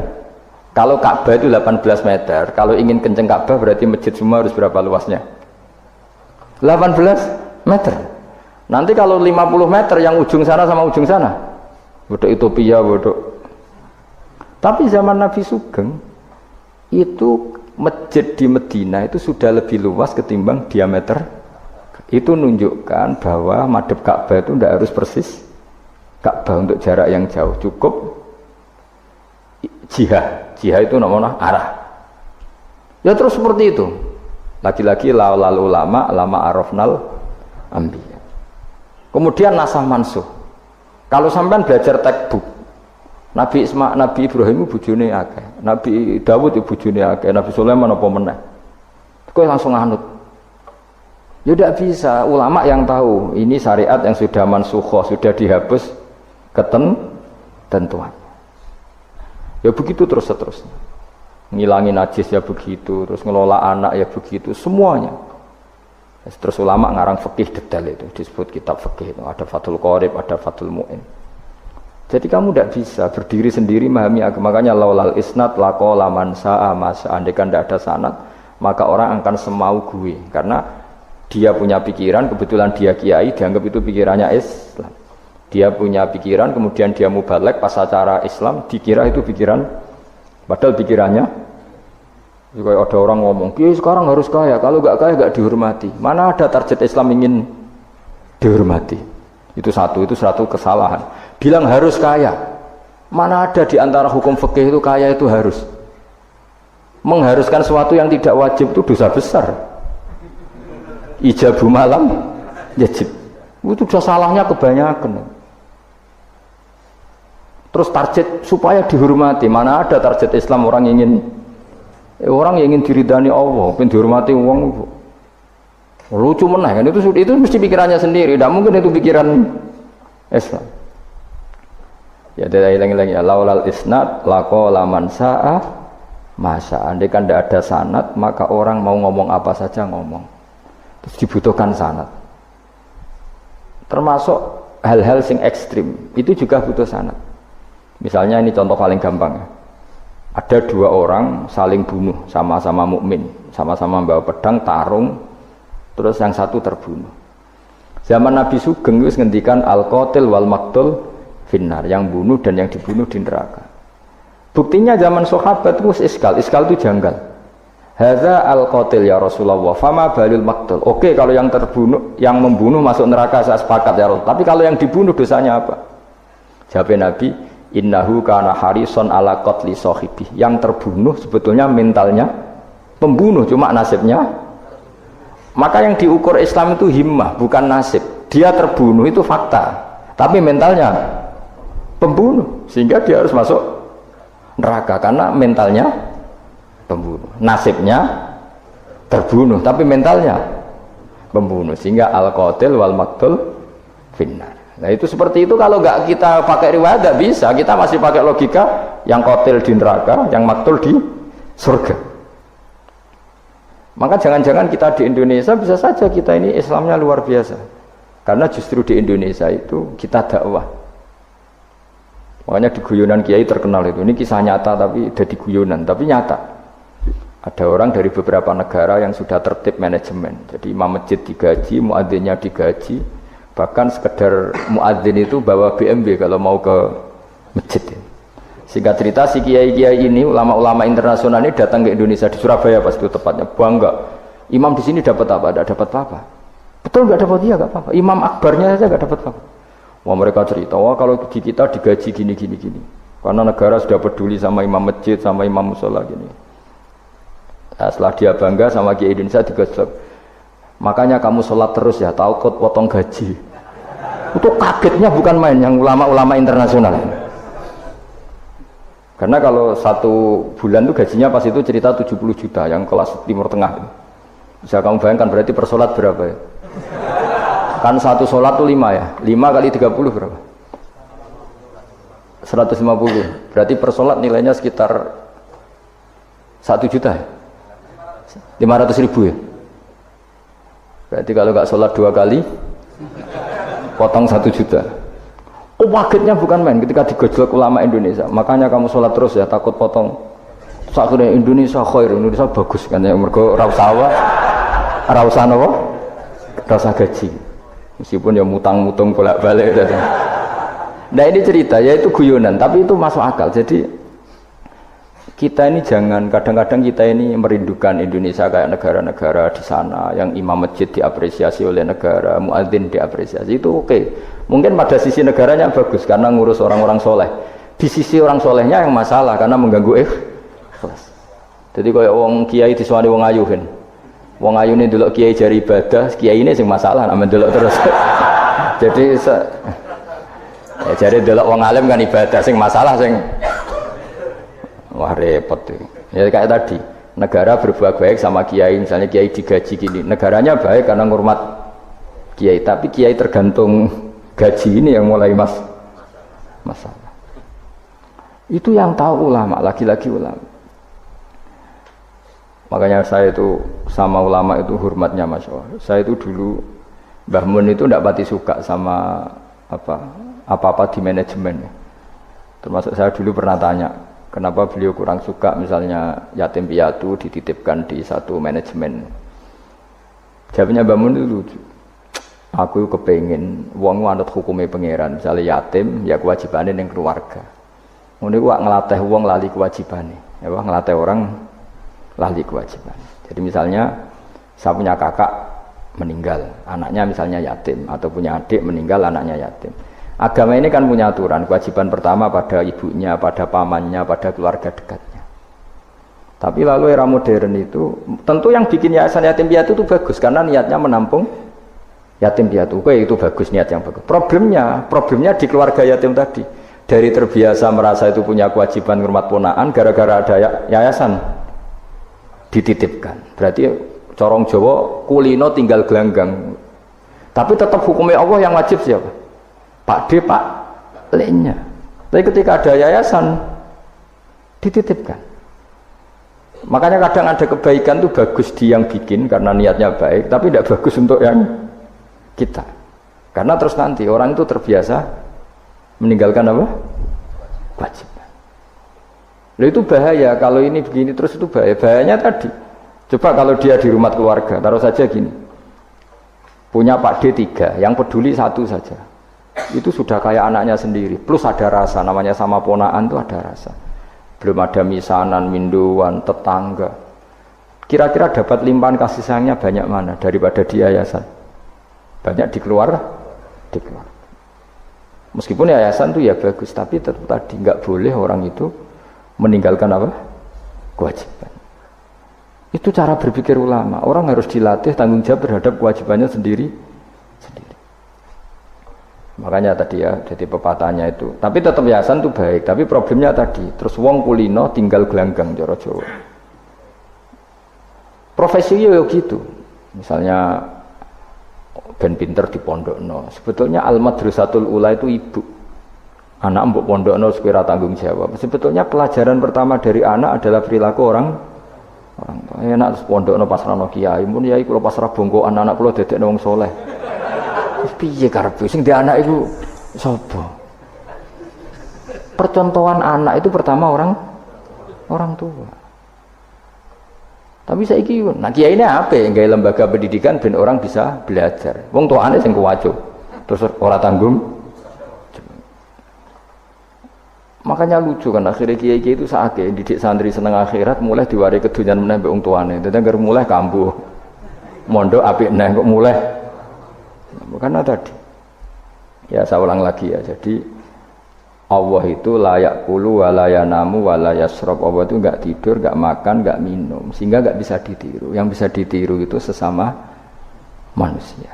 Kalau Ka'bah itu 18 meter, kalau ingin kenceng Ka'bah berarti masjid semua harus berapa luasnya? 18 meter. Nanti kalau 50 meter yang ujung sana sama ujung sana, bodoh utopia, bodoh. Tapi zaman Nabi Sugeng itu masjid di Medina itu sudah lebih luas ketimbang diameter. Itu menunjukkan bahwa madhep Ka'bah itu tidak harus persis Ka'bah untuk jarak yang jauh, cukup jihad itu namanya arah. Ya terus seperti itu. Lagi-lagi laulal ulama lama arafnal ambiya. Kemudian nasah mansuh. Kalau sampean belajar textbook, Nabi Ibrahim bojone akeh, Nabi Dawud bojone akeh, Nabi Sulaiman apa meneh. Kowe langsung anut. Ya tidak bisa, ulama yang tahu ini syariat yang sudah mansukhoh, sudah dihapus ketentuan. Ya begitu terus-terusnya. Ngilangin najis ya begitu, terus ngelola anak ya begitu, semuanya. Terus ulama ngarang fikih detail itu, disebut kitab fikih itu, ada Fathul Qorib, ada Fathul Mu'in. Jadi kamu tidak bisa berdiri sendiri memahami agama. Makanya laulal isnad laqala man sa'a mas. Andaikan tidak ada sanad, maka orang akan semau gue. Karena dia punya pikiran, kebetulan dia kiai, dianggap itu pikirannya Islam. Dia punya pikiran, kemudian dia mubalek pas acara Islam, dikira itu pikiran, padahal pikirannya. Kayak ada orang ngomong, kiai sekarang harus kaya, kalau nggak kaya nggak dihormati. Mana ada target Islam ingin dihormati? Itu satu kesalahan. Bilang harus kaya, mana ada di antara hukum fikih itu kaya itu harus. Mengharuskan sesuatu yang tidak wajib itu dosa besar. Ijabu malam wajib. Itu sudah salahnya kebanyakan. Terus target supaya dihormati, mana ada target Islam orang yang ingin diridani Allah, pengen dihormati uang. Lucu meneh kan itu mesti pikirannya sendiri, tidak mungkin itu pikiran Islam. Ya tidak hilang-hilang ya laulal isnad laqala man sa'a masa. Andai kan tidak ada sanad, maka orang mau ngomong apa saja ngomong. Terus dibutuhkan sanad. Termasuk hal-hal sing ekstrim, itu juga butuh sanad. Misalnya ini contoh paling gampang ya. Ada dua orang saling bunuh, sama-sama mukmin, sama-sama bawa pedang tarung, terus yang satu terbunuh. Zaman Nabi Sugeng itu ngendikan al-qatil wal maqtul finnar, yang bunuh dan yang dibunuh di neraka. Buktinya zaman sahabat itu iskal itu janggal. Hadza al-qatil ya Rasulullah, fama balil maqtul. Oke, kalau yang terbunuh, yang membunuh masuk neraka saya sepakat ya Rasul. Tapi kalau yang dibunuh dosanya apa? Jawab Nabi, innahu kana harison ala qatli sahibi. Yang terbunuh sebetulnya mentalnya pembunuh, cuma nasibnya. Maka yang diukur Islam itu himmah, bukan nasib. Dia terbunuh itu fakta, tapi mentalnya pembunuh, sehingga dia harus masuk neraka karena mentalnya pembunuh, nasibnya terbunuh, tapi mentalnya pembunuh, sehingga al-qatil wal maqtul finnar. Nah itu seperti itu. Kalau nggak kita pakai riwayat nggak bisa, kita masih pakai logika yang qatil di neraka, yang maqtul di surga. Maka jangan-jangan kita di Indonesia bisa saja kita ini Islamnya luar biasa, karena justru di Indonesia itu kita dakwah. Makanya di guyonan kiai terkenal itu, ini kisah nyata tapi jadi guyonan, tapi nyata. Ada orang dari beberapa negara yang sudah tertib manajemen, jadi imam masjid digaji, muadzinnya digaji, bahkan sekedar muadzin itu bawa BMW kalau mau ke masjid. Singkat cerita, si kiai-kiai ini, ulama-ulama internasional ini datang ke Indonesia, di Surabaya pas itu tepatnya, bangga. Imam di sini dapat apa? Tidak dapat apa-apa. Betul nggak dapat dia nggak apa-apa. Imam akbarnya saja nggak dapat apa-apa. Wah mereka cerita, wah kalau di kita digaji gini. Karena negara sudah peduli sama imam masjid, sama imam musola gini. Nah, setelah dia bangga sama kiai Indonesia digaji. Makanya kamu sholat terus ya, takut potong gaji. Itu kagetnya bukan main yang ulama-ulama internasional. Karena kalau satu bulan itu gajinya pas itu cerita 70 juta yang kelas Timur Tengah. Bisa kamu bayangkan berarti per sholat berapa ya? Kan satu sholat itu 5 ya, 5 kali 30 berapa? 150. Berarti per sholat nilainya sekitar 1 juta ya? 500.000 ya? Berarti kalau nggak sholat 2 kali potong 1 juta. Oh kagetnya bukan main ketika digojlok ulama Indonesia. Makanya kamu sholat terus ya, takut potong. Sakurnya Indonesia khair, Indonesia bagus kan ya, mergo rausan apa? Rasa gaji. Meskipun ya mutang-mutung bolak-balik. Nah ini cerita, ya itu guyonan, tapi itu masuk akal. Jadi kita ini jangan, kadang-kadang kita ini merindukan Indonesia kayak negara-negara di sana yang imam masjid diapresiasi oleh negara, muadzin diapresiasi, itu oke. Mungkin pada sisi negaranya bagus karena ngurus orang-orang soleh. Di sisi orang solehnya yang masalah karena mengganggu ikhlas. Jadi kayak wong kiai disuwani wong ayu kan. Wong ayu ini dulu kiai jari ibadah, kiai ini sing masalah, aman dulu terus. Jadi Ya jadi delok wong alim kan ibadah, sing masalah sing wah repot tuh. Ya kayak tadi, negara berbuat baik sama kiai, misalnya kiai digaji gini, negaranya baik karena ngurmat kiai, tapi kiai tergantung gaji ini yang mulai masalah. Itu yang tahu ulama, lagi-lagi ulama. Makanya saya itu sama ulama itu hormatnya Masya Allah. Saya itu dulu Mbah Mun itu tidak pati suka sama apa-apa di manajemen. Termasuk saya dulu pernah tanya, kenapa beliau kurang suka misalnya yatim piatu dititipkan di satu manajemen. Jawabnya Mbah Mun itu lucu. Aku kepengen wong anut hukumnya pangeran, misalnya yatim ya kewajibannya yang keluarga. Ini wak ngelatih wong lali kewajibannya, ya wak ngelatih orang lali kewajiban. Jadi misalnya saya punya kakak meninggal, anaknya misalnya yatim, atau punya adik meninggal, anaknya yatim. Agama ini kan punya aturan, kewajiban pertama pada ibunya, pada pamannya, pada keluarga dekatnya. Tapi lalu era modern itu, tentu yang bikin yayasan yatim piatu itu bagus, karena niatnya menampung yatim piatu. Oke, itu bagus, niat yang bagus. Problemnya di keluarga yatim tadi. Dari terbiasa merasa itu punya kewajiban hormat ponaan, gara-gara ada yayasan dititipkan. Berarti corong Jawa kulino tinggal gelanggang. Tapi tetap hukumnya Allah yang wajib siapa? Pak D, Pak L-nya. Tapi ketika ada yayasan dititipkan. Makanya kadang ada kebaikan itu bagus di yang bikin karena niatnya baik, tapi tidak bagus untuk yang kita. Karena terus nanti orang itu terbiasa meninggalkan apa? Kewajiban. Lalu itu bahaya, kalau ini begini terus itu bahaya. Bahayanya tadi, coba kalau dia di rumah keluarga, taruh saja gini, punya Pak D 3, yang peduli 1 saja, itu sudah kayak anaknya sendiri, plus ada rasa, namanya sama ponaan itu ada rasa. Belum ada misanan, minduan, tetangga. Kira-kira dapat limpahan kasih sayangnya banyak mana daripada di yayasan? Banyak di keluarga. Meskipun yayasan itu ya bagus, tapi tetap tadi nggak boleh orang itu meninggalkan apa? Kewajiban. Itu cara berpikir ulama. Orang harus dilatih tanggung jawab terhadap kewajibannya sendiri. Makanya tadi ya, jadi pepatahnya itu. Tapi tetap yayasan itu baik. Tapi problemnya tadi, terus wong kulino tinggal gelanggang cara Jawa. Profesi yo gitu. Misalnya ben pinter di pondokno. Sebetulnya al-madrasatul ula itu ibu. Anak mbok pondokno supaya tanggung jawab. Sebetulnya pelajaran pertama dari anak adalah perilaku orang tua. Enak pondokno pasrah kiai, mun yai kula pasrah bongkoan anak kula dadekno wong saleh. Wis piye karepe sing di anak iku sapa? Percontohan anak itu pertama orang tua. Tapi saiki nah kiai ini apa? Nggawe lembaga pendidikan ben orang bisa belajar. Wong tuane sing kuwaco. Terus ora tanggung. Makanya lucu kan akhirnya kiai-kiai itu sakake didik santri seneng akhirat mulai diwari kedunyan meneh mbek wong tuane. Dadi anggere mulai kambuh. Mondok apik neh kok mulai. Karena tadi. Ya saya ulang lagi ya. Jadi Allah itu layak kulu walayanamu walayasrob. Allah itu enggak tidur, enggak makan, enggak minum, sehingga enggak bisa ditiru. Yang bisa ditiru itu sesama manusia.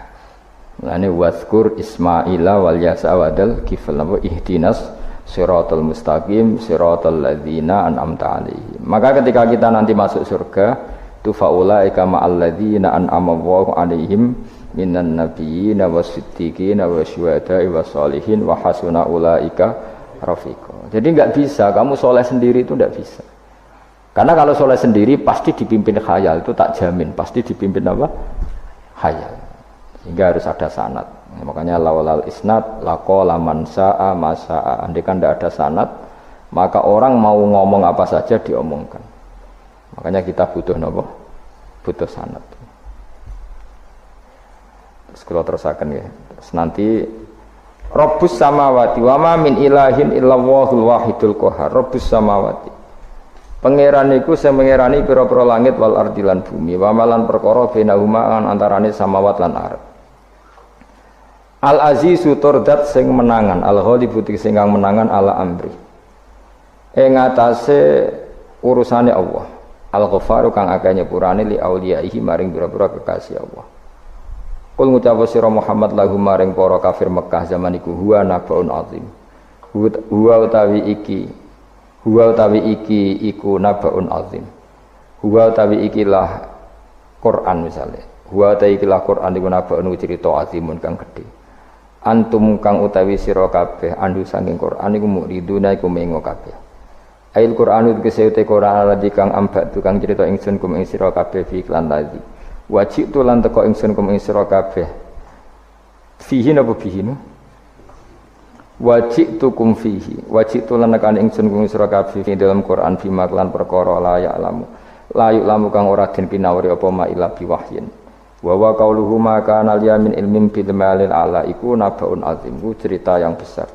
Mulane wazkur Ismaila wal Yasa wadal kifal ihdinas siratal mustaqim siratal ladzina an'amta alaihim. Maka ketika kita nanti masuk surga, tu faulaika ma'al ladzina an'ama Allahu alaihim minan nabiyyin wasiddiqin wasyuhada'i wassalihin wa hasuna ulaika rafiqo. Jadi nggak bisa kamu soleh sendiri, itu nggak bisa. Karena kalau soleh sendiri pasti dipimpin khayal, itu tak jamin pasti dipimpin apa? Khayal. Sehingga harus ada sanad. Makanya laulal isnad laqala man sa'a masa'a. Andai kan tidak ada sanad, maka orang mau ngomong apa saja diomongkan. Makanya kita butuh apa? Butuh sanad. Terus kalau terusakan ya. Terus nanti Rabbus samawati wa ma min ilahin illallahul wahidul qahar. Rabbus samawati. Pangeran iku sing mengerani pira-pira langit wal ardi lan bumi. Wa malan perkara bainahuma antarane samawat lan ardh. Al azizu turdat sing menangan, al ghalibu sing kang menangan ala amri. Ing atase urusane Allah. Al ghafaru kang akeh nyepurane li auliyaihi maring pira-pira kekasih Allah. Kul ngucap sira Muhammad lahum maring para kafir Mekah zaman iku huwa nabaun azim. huwa utawi iki iku nabaun azim. Huwa utawi ikilah Quran misalnya. Huwa utawi ikilah Quran iku nabaun cerita azimun kang gedhe. Antum kang utawi sira kabeh andu saking Quran iku muriduna iku mengo kabeh. Ail Qur'anu kesehute Quran alladzi kang ambak tukang cerita ingsun kum ing sira kabeh fi iklan ladzi. Wajib tu lan teko ingsun kum ing sira kabeh. Fihi napa fihi no? Wajib tu kum fihi. Wajib tu lan nekane ingsun kum sira kabeh ing dalam Quran fi maklan perkara la ya'lamu. La ya'lamu kang ora den pinawari apa ma ila bi wahyin. Wa wa qauluhu ma kana yamin ilmin bil malil ala iku nabaun azim. Ku cerita yang besar.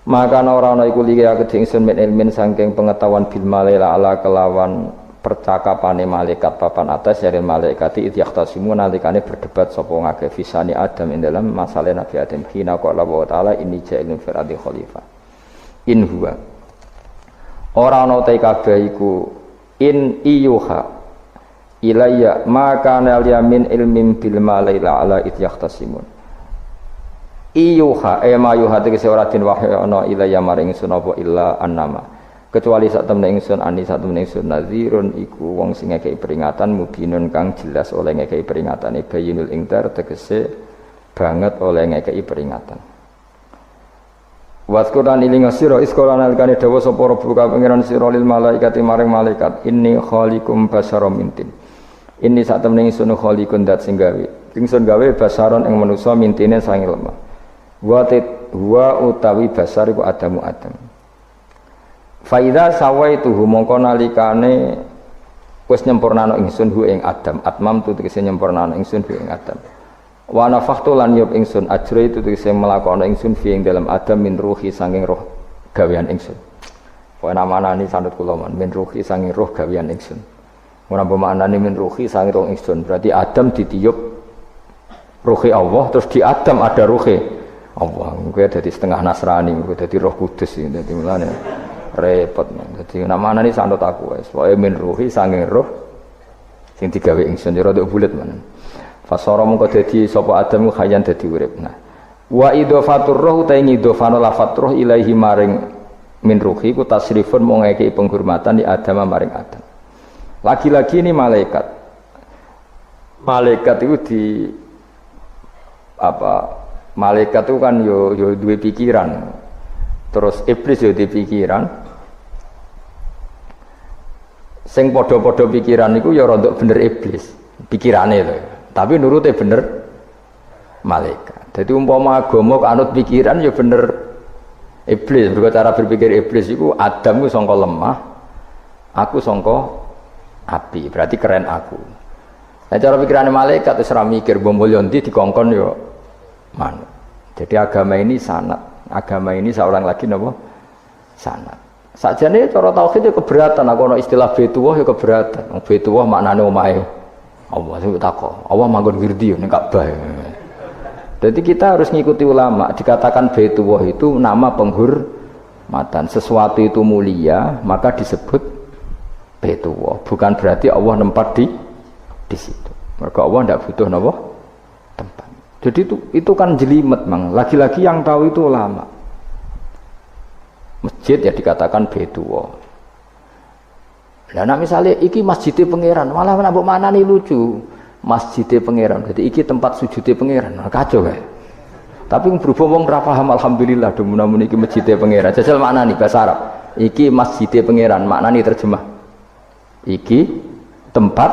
Maka ora ana iku liya kedhe ingsun min ilmin saking pengetahuan bil malaila ala kelawan percakapane malaikat papan atas dari malaikati idyahtasimu nalikane berdebat sapa ngake fisani Adam ing dalam masalah Nabi Adam hina qala wa taala inni ja'ilun fil ardi khalifah in huwa ora ana te kabeh iku in iyuha ilayya maka nal yamin ilmin bil malaila ala idyahtasimun iyuha mayuha tegese ora den wahyu ana ilayya maring ingsun apa illa annama kecuali sak temne ingsun ani sak temne ingsun nazirun iku wong sing ngekeki peringatan mubinun kang jelas oleh ngekeki peringatane bayinul ingtar tegese banget oleh ngekeki peringatan waskuran iling sira iskola nalikane dawuh sapa rabbuka pangeran sira lil malaikati maring malaikat inni khaliqum basarum mintin inni sak temne ingsun khaliqun dat sing gawe ingsun gawe basaron ing manusa mintine sange lemah wa utawi basar iku Adam. Fa idza sawaituhu mongko nalikane wis nyempurnano ingsun hu ing Adam. Atmam tu tegese nyempurnano ingsun hu ing Adam. Wa nafakhtu lan yub ingsun ajra itu tegese melakono ingsun fi ing dalam Adam min ruhi sanging roh gawean ingsun. Wa namanani sanut kula min ruhi sanging roh gawean ingsun. Ora bermaknane min ruhi sanging roh ingsun. Berarti Adam ditiup ruhi Allah terus di Adam ada ruhi Allah, gue jadi setengah Nasrani, gue jadi Roh Kudus, jadi mulane repot. Jadi nama ini sanut aku, soalnya min ruhi sanging roh, sing digawe ingsun jero dok bulat mana. Fasoro mengko dadi sapa Adam khayan dadi urip. Nah, wa idhofatur roh utai ngidhofano lafat roh ilaihi maring min ruhi ku tasrifun mau ngekei penghormatan di Adam maring Adam. Lagi-lagi ini malaikat. Malaikat itu di apa? Malaikat itu kan yo duwe pikiran. Terus iblis yo duwe pikiran. Sing padha-padha pikiran niku ya rada bener iblis. Pikirane lho. Tapi nurute bener malaikat. Jadi umpama agama anut pikiran ya bener iblis. Mergo cara berpikir iblis iku Adam ku sangka lemah, aku sangka api. Berarti keren aku. Nah cara pikirane malaikat wis ora mikir bombol ndi dikongkon yo manut. Jadi agama ini sanad. Agama ini seorang lagi napa? Sanad. Sakjane cara tauhid ya keberatan, aku ana istilah Baitullah ya keberatan. Baitullah maknane omahe Allah sing takok. Allah manggon wirdi ning Ka'bah. Jadi kita harus ngikuti ulama. Dikatakan Baitullah itu nama penghormatan. Sesuatu itu mulia, maka disebut Baitullah. Bukan berarti Allah nempat di situ. Maka Allah tidak butuh napa? Tempat. Jadi itu kan jelimet mang. Lagi-lagi yang tahu itu ulama. Masjid ya dikatakan Baitullah. Lah nek misale iki masjidé pangeran, malah nek mbok manani lucu. Masjidé pangeran. Jadi iki tempat sujudé pangeran. Nah, kacau kae. Tapi berhubung wong ora paham alhamdulillah demun-demun iki masjidé pangeran. Jajal maknani bahasa Arab. Iki masjidé pangeran, maknani terjemah. Iki tempat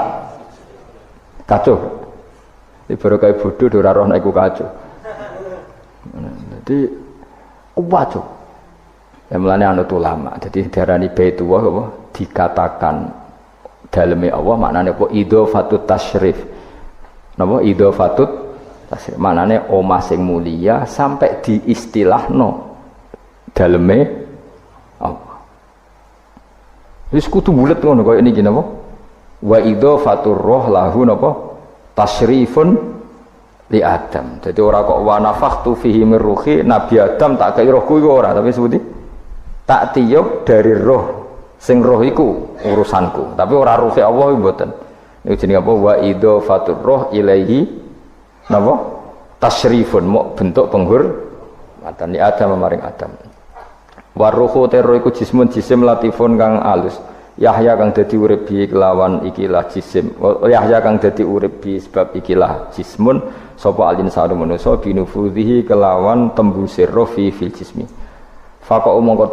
kacau. Baru kayak bodoh ora roh nek iku kacau. Jadi kacau. Ya mulane anut ulama. Jadi darani Baitullah apa dikatakan daleme Allah maknane apa idhofatut tasyrif. Napa idhofatut tasyrif maknane omah sing mulia sampai diistilahno daleme Allah. Wis kudu bulet ngono kaya niki napa? Wa idhofatur roh lahu napa? Tasyrifun li Adam. Jadi ora kok wa nafakhtu fihi min ruhi Nabi Adam tak kei rohku iku ora, tapi sebuti tak tiup dari roh sing roh iku urusanku. Tapi ora ruhi Allah mboten. Niku jenenge apa wa idhofatur roh ilaihi napa? Tasyrifun bentuk penghormatan li Adam maring Adam. Waruhu tero iku jismun jisim latifun kang alus. Yahya kang dadi urip bi kelawan ikilah jisim. Yahya kang dadi urip bi sebab ikilah jismun sapa alin sanu manusa binufudhihi kelawan tembuse roh fil jismi. Faqa mongko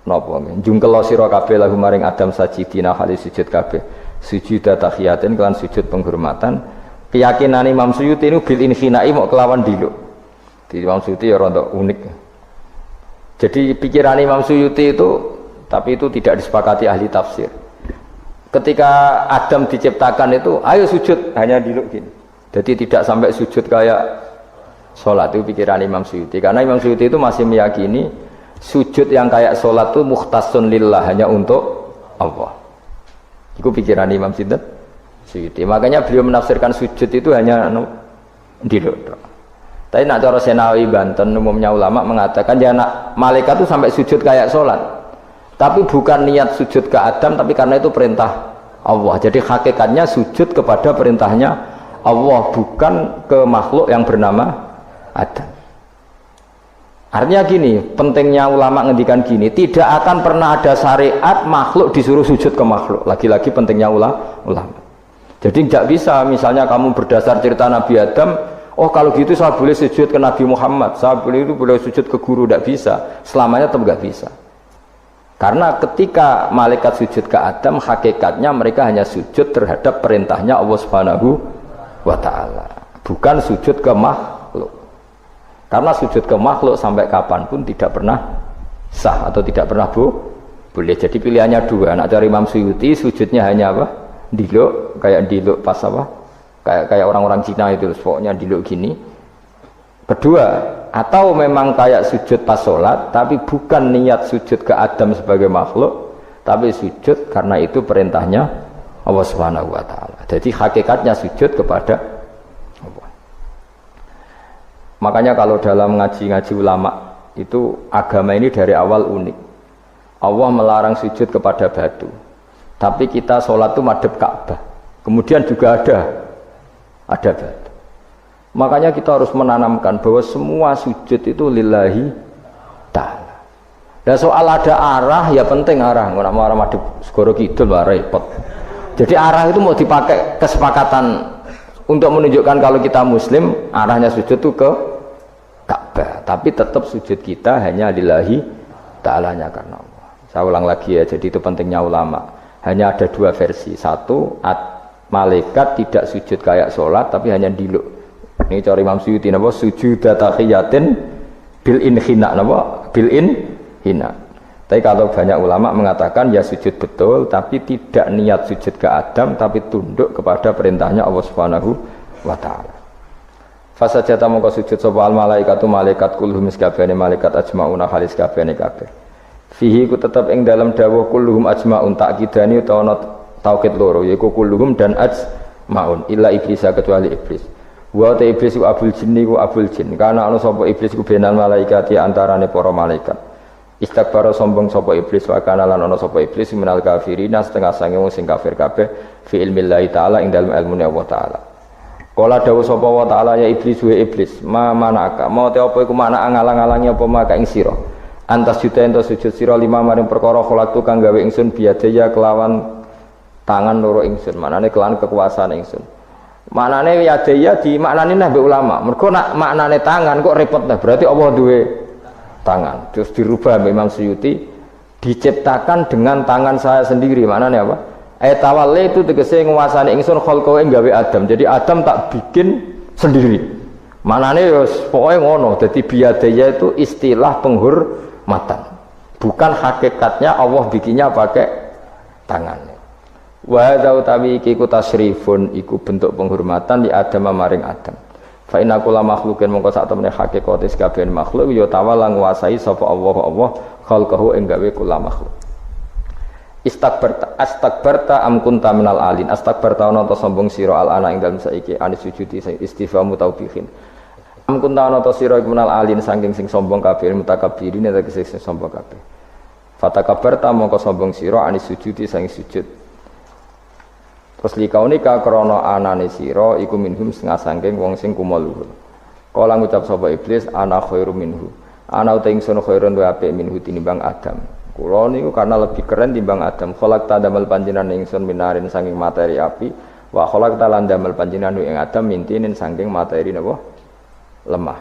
napa njungkel sira kabeh lahu maring Adam sajidina hale sujud kabeh. Sujud tahiyatin kelan sujud penghormatan. Keyakinan Imam Suyuti ini bil infinai mau kelawan diluk. Di Imam Suyuti ya rada unik. Jadi pikiran Imam Suyuti itu, tapi itu tidak disepakati ahli tafsir. Ketika Adam diciptakan itu, ayo sujud, hanya diluk gini. Jadi tidak sampai sujud kayak sholat, itu pikiran Imam Suyuti. Karena Imam Suyuti itu masih meyakini sujud yang kayak sholat itu mukhtasun lillah, hanya untuk Allah. Itu pikiran Imam Suyuti. Makanya beliau menafsirkan sujud itu hanya diluk. Tapi nak cara Senawi Banten umumnya ulama mengatakan ya nak malaikat itu sampai sujud kayak sholat, tapi bukan niat sujud ke Adam, tapi karena itu perintah Allah. Jadi hakikatnya sujud kepada perintahnya Allah, bukan ke makhluk yang bernama Adam. Artinya gini, pentingnya ulama ngendikan gini, tidak akan pernah ada syariat makhluk disuruh sujud ke makhluk. Lagi-lagi pentingnya ulama. Jadi tidak bisa misalnya kamu berdasar cerita Nabi Adam, oh kalau gitu saya boleh sujud ke Nabi Muhammad, saya boleh sujud ke guru, tidak bisa. Selamanya tetap tidak bisa. Karena ketika malaikat sujud ke Adam, hakikatnya mereka hanya sujud terhadap perintahnya Allah Subhanahu wa Ta'ala, bukan sujud ke makhluk. Karena sujud ke makhluk sampai kapanpun tidak pernah sah atau tidak pernah boleh. Jadi pilihannya dua. Nak cari Imam Suyuti, sujudnya hanya apa? Diluk, kayak diluk pas apa? Kayak orang-orang Cina itu, pokoknya diluk gini. Kedua, atau memang kayak sujud pas sholat, tapi bukan niat sujud ke Adam sebagai makhluk, tapi sujud karena itu perintahnya Allah Subhanahu wa Ta'ala. Jadi hakikatnya sujud kepada Allah. Makanya kalau dalam ngaji-ngaji ulama itu agama ini dari awal unik. Allah melarang sujud kepada batu, tapi kita sholat itu madhep Ka'bah. Kemudian juga ada batu. Makanya kita harus menanamkan bahwa semua sujud itu lillahi ta'ala. Dan soal ada arah, ya penting arah. Nggak mau arah madhep segoro kidul, repot. Jadi arah itu mau dipakai kesepakatan untuk menunjukkan kalau kita muslim, arahnya sujud itu ke Ka'bah. Tapi tetap sujud kita hanya lillahi ta'alanya karena Allah. Saya ulang lagi ya, jadi itu pentingnya ulama. Hanya ada dua versi. Satu, malaikat tidak sujud kayak sholat, tapi hanya diluk. Ini cara Imam Suyuti, napa? Sujud tahiyatin bil inhina, napa? Bil inhina. Tapi kalau banyak ulama mengatakan ya sujud betul, tapi tidak niat sujud ke Adam, tapi tunduk kepada perintahnya Allah Subhanahu wa Ta'ala. Fasajata mongko sujud sapa al malaikatu malaikat kulluhum sakabehane malaikat ajmauna halis kabehane kabeh. Fihi ku tetap ing dalam dawuh kulluhum ajmaun takkidani utawa taukid loro yaiku kulluhum dan ajmaun illa iblis kecuali iblis. Wa ta iblis ku abul jinni ku abul jin. Karena ana sapa iblis ku benal malaikat ya antarane para malaikat. Istakbara sombong sapa iblis wa kana lan ana sapa iblis minal kafirin setengah sange wong sing kafir kabeh fi ilmillahi taala ing dalem ilmune Allah taala. Kala dawuh sapa wa taala ya iblis wa iblis ma manaka mau te apa iku mana ngalang-alangi apa maka ing sira. Antas juta ento sujud sira lima maring perkara kholaqtu kang gawe ingsun biadaya kelawan tangan loro ingsun. Manane kelawan kekuasaan ingsun. Maknane yadaya di maknane nambah ulama. Mergo nak maknane tangan kok repot nah. Berarti Allah duwe tangan. Terus dirubah Imam Suyuti diciptakan dengan tangan saya sendiri. Maknane apa? Tawalli itu tegese nguasani ingsun kholqo ing gawe Adam. Jadi Adam tak bikin sendiri. Maknane ya pokoke ngono. Dadi biadaya itu istilah penghormatan. Bukan hakikatnya Allah bikinnya pakai tangannya. Wa hadza utawi iki ku tasrifun iku bentuk penghormatan di Adam maring Adam. Fa inna kula makhlukin mongko sak temene hakikate kabeh makhluk ya tawala nguasai sapa Allah khalqahu ing gawe kula makhluk. Astakbarta am kunta minal alin. Astakbarta ana ta sombong sira al ana ing dalem saiki anis sujudi istifamu taubihin. Am kunta ana ta sira iku minal alin saking sing sombong kabeh mutakabbirin tegese sing sombong kabeh. Fatakabbarta mongko sombong sira anis sujudi saking sujud. Terus likaunika krana anane sira iku minhum setengah saking wong sing kumal luhur. Kala ngucap sapa iblis ana khairu minhu. Ana uta ingsun khairun wa apik minhu tinimbang Adam. Kula niku karena lebih keren timbang Adam. Khalaqta damel panjenengan ingsun minarin saking materi api, wa khalaqta lan damel panjenengan ing Adam mintinin saking materi napa? Lemah.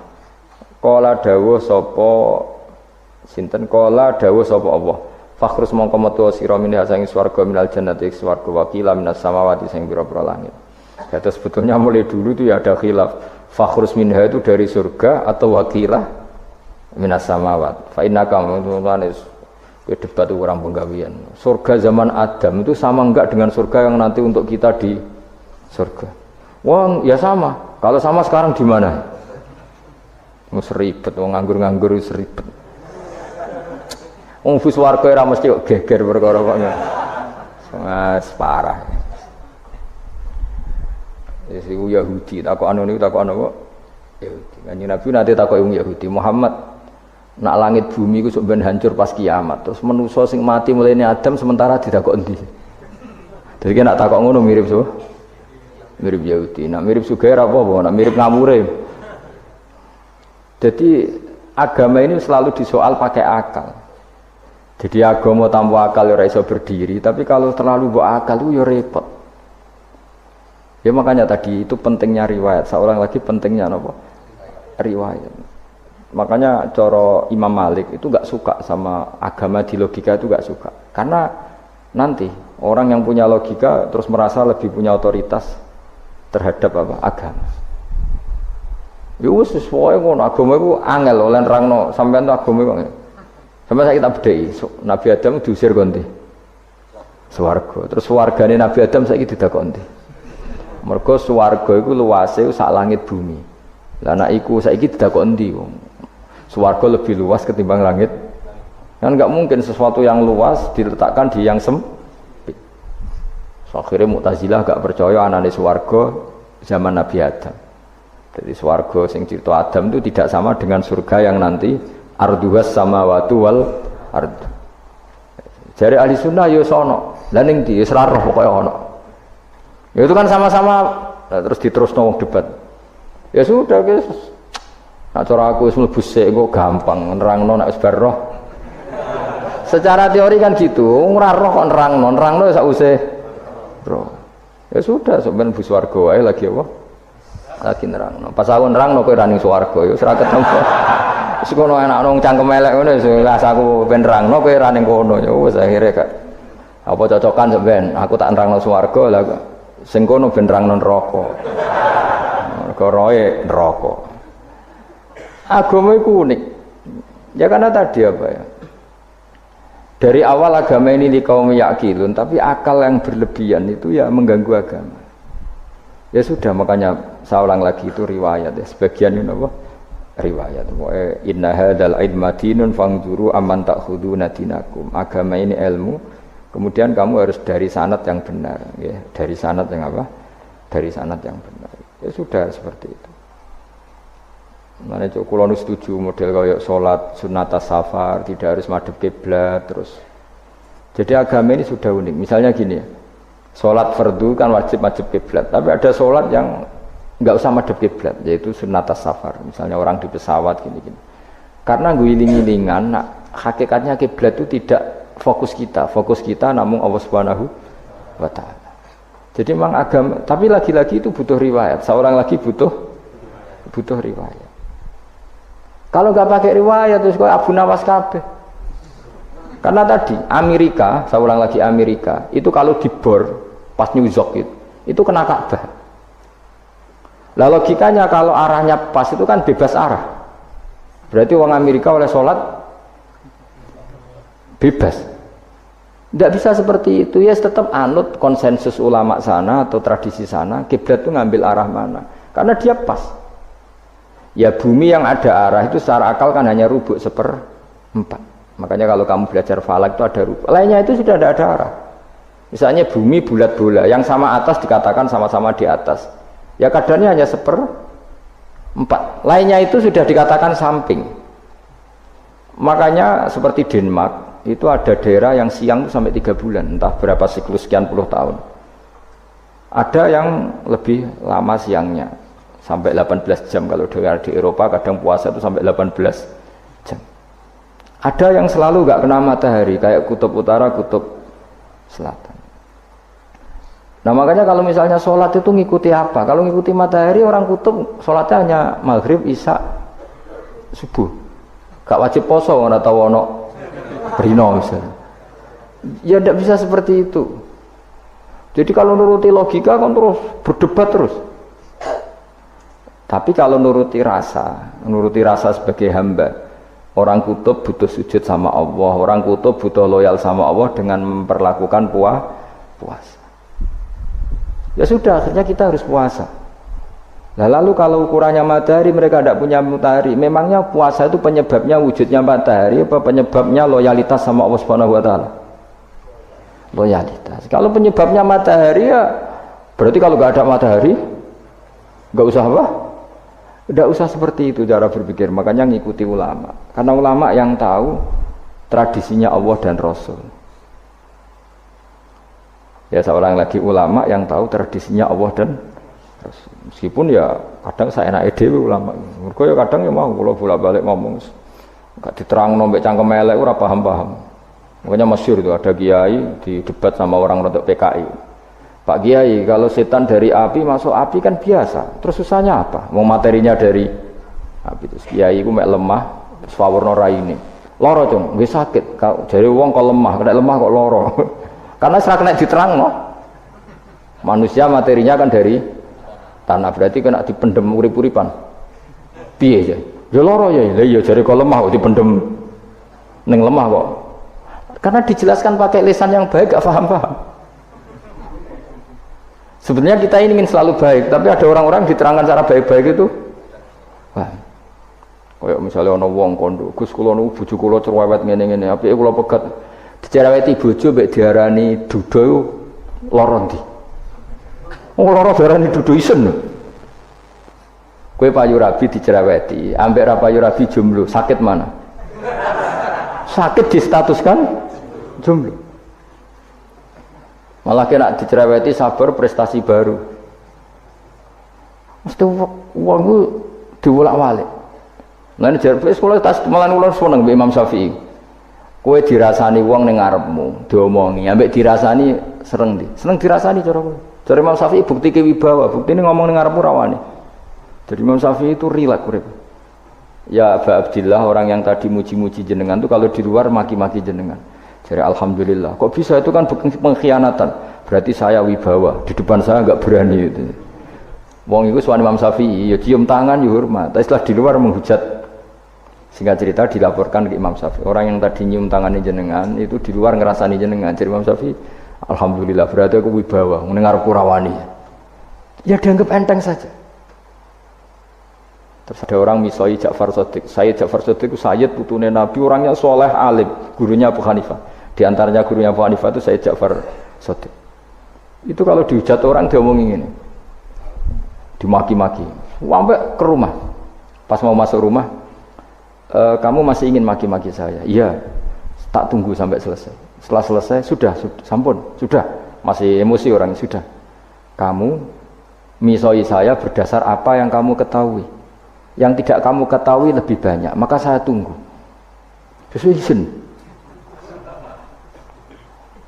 Kala dawuh sapa sinten kala dawuh sapa Allah. Fakhrus mongko metu sira minha saking swarga minal jannati swarga wakila minas samawati sing pira-pira langit. Jadi sebetulnya mulai dulu itu ya ada khilaf. Fakhrus minha itu dari surga atau wakilah minas samawat. Fa innaka teman-teman debat itu orang penggawean. Surga zaman Adam itu sama enggak dengan surga yang nanti untuk kita di surga? Wah, ya sama. Kalau sama sekarang di mana? Mus ribet, wong nganggur-nganggur wis ribet. Wong fus warga ora mesti kok geger perkara kok. Wes parah. Wis iku Yahudi takokan niku takokan apa? Yahudi. Kanjeng Nabi nate takok wong Yahudi, Muhammad nak langit bumi ku sok ben hancur pas kiamat. Terus manusa sing mati mulane Adam sementara ditakok endi? Dadi nak takok ngono mirip so. Mirip Yahudi. Nak mirip sugih ora apa-apa, nak mirip ngamure. Jadi agama ini selalu disoal pakai akal. Jadi agama tanpa akal ora iso berdiri, tapi kalau terlalu bawa akal itu ya repot. Ya makanya tadi itu pentingnya riwayat. Seorang lagi pentingnya apa? Riwayat. Makanya coro Imam Malik itu gak suka sama agama di logika itu gak suka. Karena nanti orang yang punya logika terus merasa lebih punya otoritas terhadap apa? Agama. Ya wis pokoke ngono, agama iku angel oleh nerangno sampean tuh agama iku. Sampai saya kita bedai, Nabi Adam diusir konti swarga. Terus swargane Nabi Adam saiki didakoni. Mergo swarga iku luase sak langit bumi. Lah nek iku saiki didakoni ndi wong. Swarga lebih luas ketimbang langit. Kan enggak mungkin sesuatu yang luas diletakkan di yang sempit. So, akhirnya Mu'tazilah gak percaya anane swarga zaman Nabi Adam. Jadi swarga sing cerita Adam itu tidak sama dengan surga yang nanti arduhas samawati wal ard. Jari ahli sunnah ya sono. Lah ning ndi wis ra roh pokoke ono. Ya itu kan sama-sama terus diterusno wong debat. Ya sudah guys. Nak cara aku wis mlebu sik engko gampang nerangno nek wis bar roh. Secara teori kan gitu, ora roh kok nerangno sak usih roh. Ya sudah sampeyan mlebu swarga wae lagi apa? Lagi nerangno. Pas aku nerangno kowe ra ning swarga ya wis ra ketemu. Wis kono enak nang cangkem elek ngono wis aku ben nerangno kowe ra ning kono ya wis akhire gak apa cocokan sampean aku tak nerangno swarga lah sing kono ben nerangno neraka. Mergo roe neraka. Agama itu unik. Ya karena tadi apa ya? Dari awal agama ini di kaum yakilun, tapi akal yang berlebihan itu ya mengganggu agama. Ya sudah makanya saya ulang lagi itu riwayat ya. Sebagian ini apa? Riwayat. Inna hadzal ilma dinun fangzuru amman ta'khuduna dinakum. Agama ini ilmu. Kemudian kamu harus dari sanad yang benar, ya. Dari sanad yang apa? Dari sanad yang benar. Ya sudah seperti itu. Mana cok kulon setuju model kayak sholat sunnatas safar tidak harus madhep kiblat terus. Jadi agama ini sudah unik. Misalnya gini ya, sholat fardu kan wajib madhep kiblat, tapi ada sholat yang nggak usah madhep kiblat, yaitu sunnatas safar. Misalnya orang di pesawat gini-gini. Karena guling-gilingan, nah, hakikatnya kiblat itu tidak fokus kita namun Allah Subhanahu wa Ta'ala. Jadi memang agama, tapi lagi-lagi itu butuh riwayat. Seorang lagi butuh riwayat. Kalau nggak pakai riwayat terus kok Abu Nawas kabeh. Karena tadi Amerika, saya ulang lagi Amerika, itu kalau dibor pas New York itu kena Ka'bah. Lah logikanya kalau arahnya pas itu kan bebas arah. Berarti orang Amerika oleh sholat bebas. Tidak bisa seperti itu ya, tetap anut konsensus ulama sana atau tradisi sana, kiblat itu ngambil arah mana? Karena dia pas. Ya bumi yang ada arah itu secara akal kan hanya rubuk 1/4. Makanya kalau kamu belajar falak itu ada rubuk. Lainnya itu sudah tidak ada arah. Misalnya bumi bulat bola, yang sama atas dikatakan sama-sama di atas. Ya kadarnya hanya 1/4. Lainnya itu sudah dikatakan samping. Makanya seperti Denmark itu ada daerah yang siang itu sampai 3 bulan, entah berapa siklus sekian puluh tahun. Ada yang lebih lama siangnya sampai 18 jam. Kalau di Eropa kadang puasa itu sampai 18 jam. Ada yang selalu nggak kena matahari, kayak kutub utara, kutub selatan. Nah makanya kalau misalnya sholat itu ngikuti apa? Kalau ngikuti matahari, orang kutub sholatnya hanya maghrib, isya, subuh. Gak wajib poso, nggak tahu ono rino misalnya. Ya tidak bisa seperti itu. Jadi kalau nuruti logika kan terus berdebat terus. Tapi kalau nuruti rasa sebagai hamba, orang kutub butuh sujud sama Allah, orang kutub butuh loyal sama Allah dengan memperlakukan puasa. Ya sudah, akhirnya kita harus puasa. Nah, lalu kalau ukurannya matahari, mereka tidak punya matahari. Memangnya puasa itu penyebabnya wujudnya matahari apa penyebabnya loyalitas sama Allah Subhanahu wa taala? Loyalitas. Kalau penyebabnya matahari ya berarti kalau nggak ada matahari nggak usah apa? Nggak usah seperti itu cara berpikir. Makanya ngikuti ulama. Karena ulama yang tahu tradisinya Allah dan Rasul. Ya seorang lagi ulama yang tahu tradisinya Allah dan Rasul. Meskipun ya kadang saya enak dewe ulama. Mergo ya kadang ya mau kula bolak-balik ngomong. Enggak diterangno mbek cangkem elek ora paham-paham. Makanya masyhur itu ada kiai di debat sama orang rodok PKI. Pak Kiai, kalau setan dari api masuk api kan biasa. Terus susahnya apa? Mau materinya dari api. Terus kiai ku mek lemah, swawarna raine. Loro, Cung, nggih sakit. Jare wong kok lemah, kena lemah kok loro. Karena serak kena diterangno. Manusia materinya kan dari tanah, berarti kena dipendem urip-uripan. Piye ya? Ya loro ya. Lah iya jare kok lemah kok dipendem ning lemah kok. Karena dijelaskan pakai lisan yang baik gak paham-paham. Sebenarnya kita ini ingin selalu baik, tapi ada orang-orang diterangkan cara baik-baik itu. Wah. Kayak misalnya ana wong kondo, Gus kula niku bojo kula cerewet ngene-ngene, apike kula pegat dicereweti bojo mbek diarani duda iku lara ndi? Oh lara diarani duda isen. Kowe payu rabi dicereweti, ambek ra payu rabi jomblo, sakit mana? Sakit distatuskan jomblo. Malah kena dicereweti sabar prestasi baru. Mesti wong ku diwolak-walik. Lah nek jare sekolah tas malan kula seneng mbek Imam Syafi'i. Kowe dirasani wong ning ngarepmu, diomongi, ambek dirasani sereng ndi? Seneng dirasani cara kowe. Jare Imam Syafi'i bukti kewibawa, buktine ngomong ning ngarepmu rawani. Jadi Imam Syafi'i itu rileks urip. Ya Aba Abdillah, orang yang tadi muji-muji jenengan itu kalau di luar maki-maki jenengan. Jadi alhamdulillah. Kok bisa, itu kan pengkhianatan. Berarti saya wibawa, di depan saya enggak berani itu. Wong iku suwan Imam Syafi'i, ya cium tangan ya hormat. Tapi setelah di luar menghujat. Singkat cerita dilaporkan ke Imam Syafi'i. Orang yang tadi nyium tangannya jenengan itu di luar ngerasani jenengan. Jadi Imam Syafi'i, alhamdulillah berarti aku wibawa, mendengar kurawani. Ya dianggap enteng saja. Terus ada orang misoi Ja'far Shadiq. Sayyid Ja'far Shadiq itu Sayyid putune Nabi, orangnya soleh alim, gurunya Abu Hanifah. Di antaranya gurunya Abu Hanifah itu Sayyid Ja'far Shadiq. Itu kalau dihujat orang diomongin ini, dimaki-maki. Sampai ke rumah. Pas mau masuk rumah, kamu masih ingin maki-maki saya? Iya. Tak tunggu sampai selesai. Setelah selesai, sudah, sampun, sudah. Masih emosi orang, sudah. Kamu misoi saya berdasar apa yang kamu ketahui. Yang tidak kamu ketahui lebih banyak, maka saya tunggu. Terus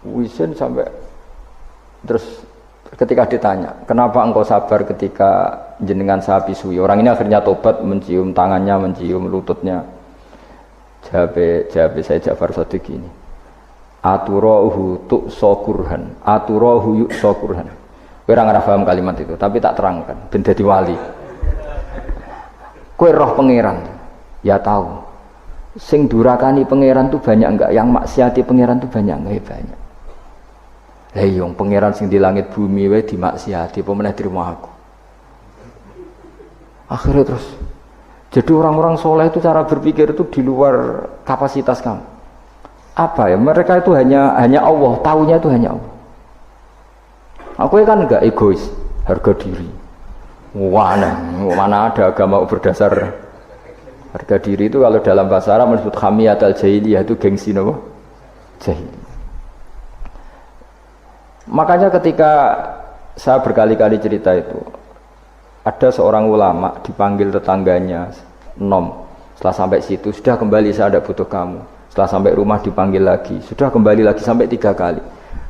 Wisen sampai terus ketika ditanya, kenapa engkau sabar ketika jenengan saya pisui? Orang ini akhirnya tobat, mencium tangannya, mencium lututnya. Jawab saya Ja'far Shadiq ini. Aturahu tu'sokurhan, aturahu yu'sokurhan. Orang nggak paham kalimat itu, tapi tak terangkan. Ben dadi wali. Kowe roh pangeran, ya tahu. Sing durakani pangeran tuh banyak enggak? Yang maksiati pangeran tuh banyak enggak? Ya banyak. Lah iya, pangeran sing di langit bumi wae dimaksiati, apa meneh dirimo aku. Akhirnya terus. Jadi orang-orang soleh itu cara berpikir itu di luar kapasitas kamu. Apa ya? Mereka itu hanya Allah, taunya itu hanya Allah. Aku kan enggak egois, harga diri. Mana ada agama berdasar harga diri itu. Kalau dalam bahasa Arab disebut hamiyat al-jahiliyah, itu gengsi apa? Jahil. Makanya ketika saya berkali-kali cerita itu, ada seorang ulama dipanggil tetangganya, Nom, setelah sampai situ, sudah kembali, saya tidak butuh kamu. Setelah sampai rumah dipanggil lagi, sudah kembali lagi sampai 3 kali.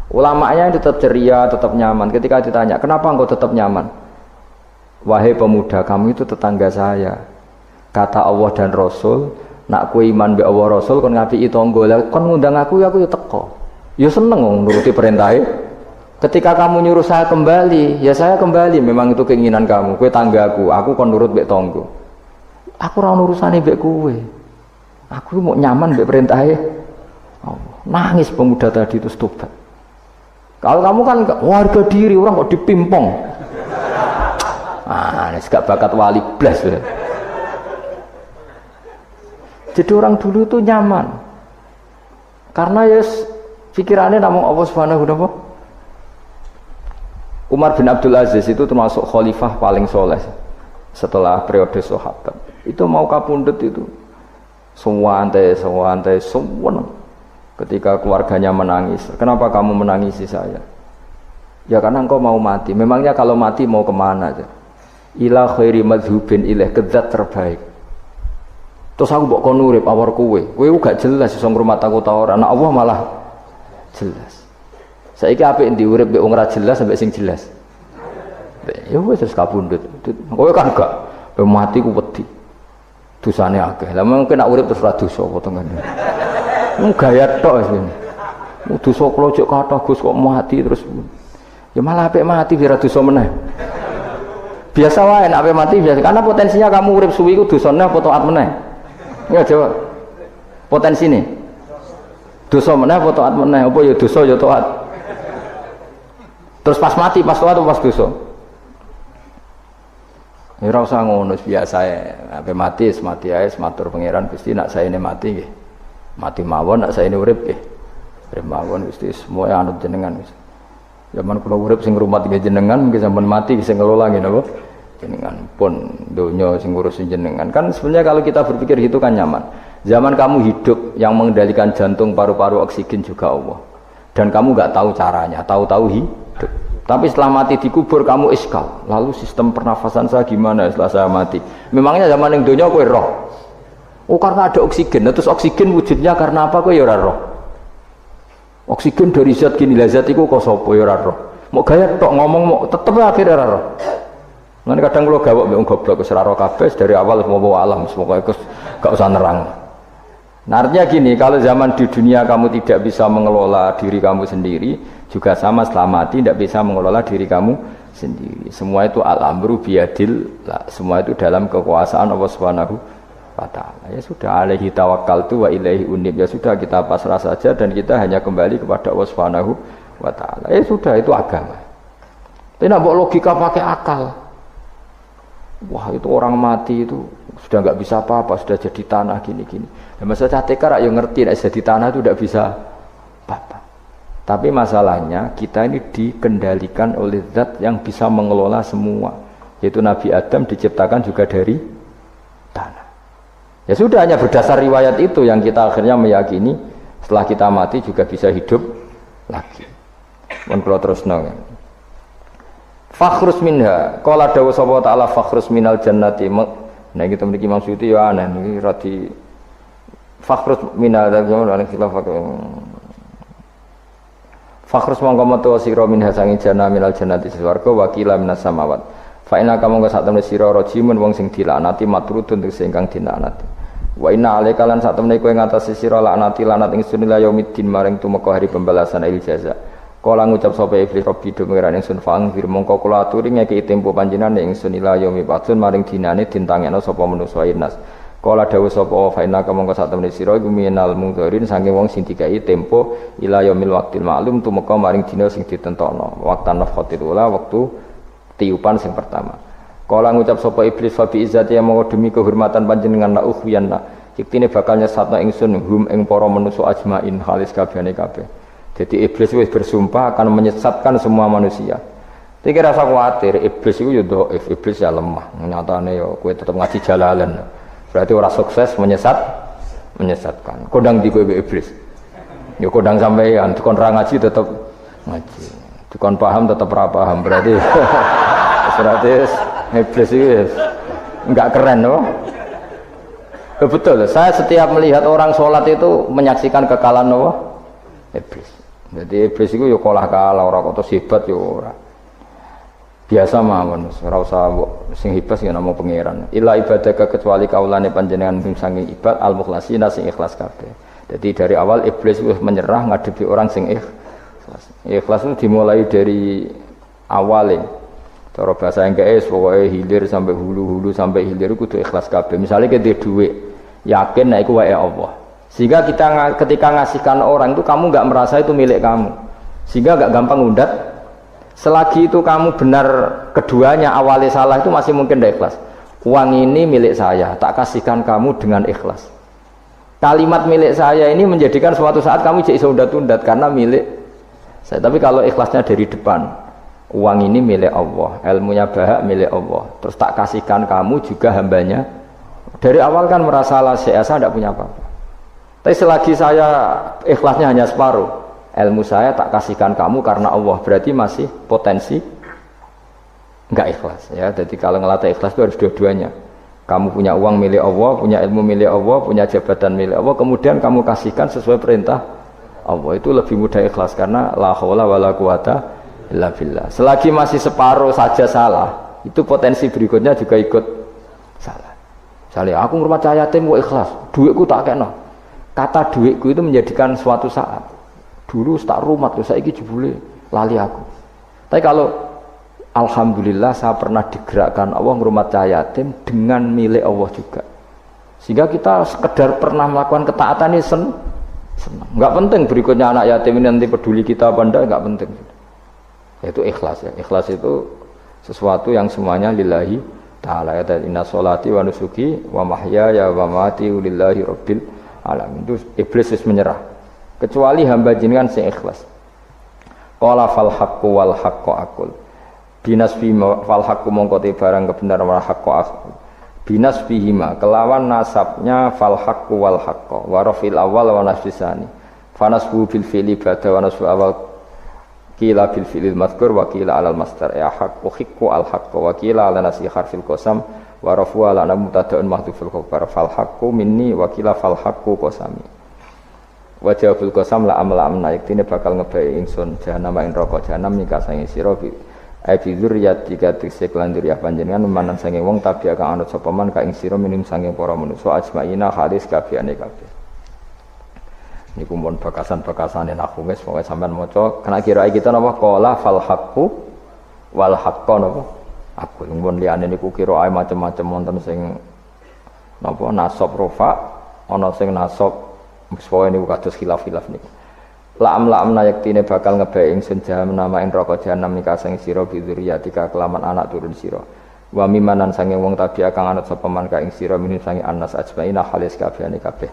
Ulamanya tetap ceria, tetap nyaman. Ketika ditanya, kenapa engkau tetap nyaman? Wahai pemuda, kamu itu tetangga saya. Kata Allah dan Rasul, nak ku iman be Allah Rasul kon ngapiki tangga. Lah kon ngundang aku ya teko. Ya seneng wong nuruti perintahnya. Ketika kamu nyuruh saya kembali, ya saya kembali. Memang itu keinginan kamu. Kowe tanggaku, aku kon nurut mbek tangga. Aku ora urusane mbek kowe. Aku mau nyaman mbek perintahnya. Nangis pemuda tadi itu tobat. Kalau kamu kan warga diri, orang kok dipimpong. Ini gak bakat wali blas. Jadi orang dulu itu nyaman. Karena ya pikirannya namung Allah Subhanahu wa ta'ala. Umar bin Abdul Aziz itu termasuk khalifah paling soleh setelah periode sahabat. Itu mau kapundhut itu sewantai seneng. Ketika keluarganya menangis, kenapa kamu menangisi saya? Ya karena engkau mau mati. Memangnya kalau mati mau kemana aja? Ila khairi madhubin ilaih, ke zat terbaik. Terus aku mbok kon urip awar kowe gak jelas iso ngrumat aku ta ora. Nah Allah malah jelas. Saiki apik ndi urip mbek wong ora jelas sampai sing jelas. Ya wis kapundhut. Kowe kan gak mati ku wedi. Dosane akeh. Lah mungkin nek urip terus ora dosa apa tengene. Gaya tok sih. Dosa kula cek kathah Gus kok mati terus. Ya malah apik mati biar dosa meneh. Biasa wae nek apik mati biasa karena potensinya kamu urip suwi ku dosane apa taat meneh. Ya jawab. Potensine. Dosa meneh apa taat meneh? Apa ya dosa ya taat. Terus pas mati pas taat pas dosa. Ya ora usah ngono biasa ae. Apik mati mati ae matur pangeran Gusti nak saene mati nggih. Mati mawon nak saene urip nggih. Urip mawon Gusti semua anut jenengan. Zaman kula urip sing ngrumat nggih jenengan mungkin sampean mati sing ngelola nggih napa? Jenengan pun donya sing ngurusin jenengan. Kan sebenarnya kalau kita berpikir gitu kan nyaman. Zaman kamu hidup yang mengendalikan jantung, paru-paru, oksigen juga Allah. Dan kamu enggak tahu caranya, tahu-tahu hidup. Tapi setelah mati dikubur kamu iskal. Lalu sistem pernafasan saya gimana setelah saya mati? Memangnya zaman yang donya kowe roh. Oh karena ada oksigen, terus oksigen wujudnya karena apa kok ya ora roh. Oksigen dari zat gini lah zat iku kok sapa ya ora roh. Mau gaya tok ngomong mau tetep akhirnya ora roh. Lan kadang kula gawok mbek wong goblok wis ora roh kabeh dari awal semua alam semoga gak usah nerang. Nah, artinya gini, kalau zaman di dunia kamu tidak bisa mengelola diri kamu sendiri, juga sama setelah mati tidak bisa mengelola diri kamu sendiri. Semua itu al-amru biyadil, semua itu dalam kekuasaan Allah Subhanahu wa ta'ala. Ya sudah, alaihi tawakkaltu wa ilaihi unib. Ya sudah, kita pasrah saja dan kita hanya kembali kepada Allah Subhanahu wa ta'ala. Ya sudah, itu agama. Tapi nak bawa logika pakai akal. Wah, itu orang mati itu sudah nggak bisa apa-apa, sudah jadi tanah gini-gini. Dan masa catekar yang ngerti, nak jadi tanah itu tidak bisa apa-apa. Tapi masalahnya kita ini dikendalikan oleh zat yang bisa mengelola semua. Yaitu Nabi Adam diciptakan juga dari tanah. Ya sudah, hanya berdasar riwayat itu yang kita akhirnya meyakini setelah kita mati juga bisa hidup lagi. Pun kalau terus nong. Fakhrus minha, qala dawu sapa ta'ala fakhrus minal jannati. Nah kita memiliki maksud itu ya aneh ini rati fakhrus minal jannati fakhrus mongko metu sira minha sangi jannah minal jannati swarga wakila minas samawat. Fa inna kamu sak temne sira rajimun wong sing dilaknati matrudun tegese ingkang dilaknati. Wa inna alaika lan sak temne kowe ngatasi sira laknati lanat ingsun ila yaumiddin maring tumeka hari pembalasan il jaza. Kala ngucap sapa iblis Rabbi do pangeran ingsun fang fir mongko kula aturi ngeki tempo panjenengan ingsun ila yaumi batsun maring dinane dintangekno sapa manusa inas. Kala dawuh sapa fa inna mongko sak temene sira iku minal mungdharin saking wong sing dikai tempo ila yaumil waqtil ma'lum tumeka maring dina sing ditentokno. Waqtan nafkhatil ula wektu tiupan sing pertama. Kala ngucap sapa iblis fa bi izzati mongko demi kehormatan panjenengan la ukhwiyanna. Yektine bakal nyesatno ingsun hum ing para manusa ajmain khalis kabehane kabeh. Jadi iblis wis bersumpah akan menyesatkan semua manusia. Tapi rasa khawatir, iblis itu ya dhaif, iblis ya lemah. Nyatane ya kowe tetep ngaji jalalan. Berarti orang sukses menyesatkan. Kodang di kowe iblis. Ya kodang sampean, dikon ra ngaji tetep ngaji. Dikon paham tetep ra paham. Berarti iblis itu enggak keren loh. Betul, saya setiap melihat orang sholat itu menyaksikan kekalahan Allah iblis. Jadi iblis itu ya kalah orang kok hebat ya ora. Biasa mawon, ora usah sing hebat sing namung pangeran. Illa ibadaka kecuali kaulane panjenengan saking ibad al-mukhlasina sing ikhlas kabeh. Jadi dari awal iblis wis menyerah ngadepi orang sing ikhlas. Ikhlas itu dimulai dari awalnya. Cara bahasa Inggris pokoknya hilir sampai hulu sampai hilir kudu ikhlas kabeh. Misalnya kita duit, yakin nek iku wae Allah. Sehingga kita ketika ngasihkan orang itu kamu enggak merasa itu milik kamu. Sehingga enggak gampang undat. Selagi itu kamu benar keduanya awalnya salah itu masih mungkin tidak ikhlas. Uang ini milik saya, tak kasihkan kamu dengan ikhlas. Kalimat milik saya ini menjadikan suatu saat kamu jadi undat-undat karena milik saya. Tapi kalau ikhlasnya dari depan, uang ini milik Allah, ilmunya bahak milik Allah, terus tak kasihkan kamu juga hambanya. Dari awal kan merasa saya tidak punya apa-apa. Tapi selagi saya ikhlasnya hanya separuh, ilmu saya tak kasihkan kamu karena Allah, berarti masih potensi enggak ikhlas ya. Jadi kalau ngelatih ikhlas itu harus dua-duanya. Kamu punya uang milik Allah, punya ilmu milik Allah, punya jabatan milik Allah, kemudian kamu kasihkan sesuai perintah Allah, itu lebih mudah ikhlas karena la haula wala quwata illa billah. Selagi masih separuh saja salah, itu potensi berikutnya juga ikut salah. Misalnya aku ngurmat cahaya yatim kok ikhlas, duitku tak kena. Kata duitku itu menjadikan suatu saat. Dulu tak rumat loh, saiki jebule lali aku. Tapi kalau alhamdulillah saya pernah digerakkan Allah ngurmat cahaya yatim dengan milik Allah juga. Sehingga kita sekedar pernah melakukan ketaatan ini senang. Enggak penting berikutnya anak yatim ini nanti peduli kita apa enggak penting. Itu ikhlas ya. Ikhlas itu sesuatu yang semuanya lillahi ta'ala. Ya inna sholati wa nusuki wa mahyaya wa mamati lillahi rabbil alamin. Itu iblis menyerah. Kecuali hamba jenengan sing ikhlas. Qala fal haqqu wal haqqu aqul. Binasbi fal haqqu mongko te barang kebenaran wal haqqu aqul. Binasbihima kelawan nasabnya fal haqqu wal haqqu wa rafil awal wa nasbisani. Fanasbu bil fi'li ba'da wa nasbu awal kila bil fi'lil madhkur wa kila alal masdar ya haqqu hiqqu al haqqu wa kila ala nasi harfil qasam wa rafu ala mubtada'un mahdhuful khabar fal haqqu minni wa kila fal haqqu qasami. Wa jawabul qasam la amla amna iktine bakal ngebai ingsun jahanam ing neraka jahanam nika sange sira bi abi dzurriyyati katik lan dzurriyyah panjenengan manan sange wong tabi kang anut sapa man ka ing sira minim sange para manusa ajmaina hadis kabehane kabeh. Niku mun bakasan-bakasane nahwu wis pokoke sampean maca kena kirae kita napa qala fal haqqu wal haqqu napa aku mun liyane niku kirae macam-macam wonten sing napa nasab rofa ana sing nasab pokoke niku kados khilaf-khilaf niku la'am yaktine bakal ngebae ingsun jahanam nama ing neraka jahanam nika sing sira bidzuriyatika kelaman anak turun sira wa mimanan sange wong tabi kang anut sapa man ka ing sira min sange annas ajmaina halis kabehane kabeh.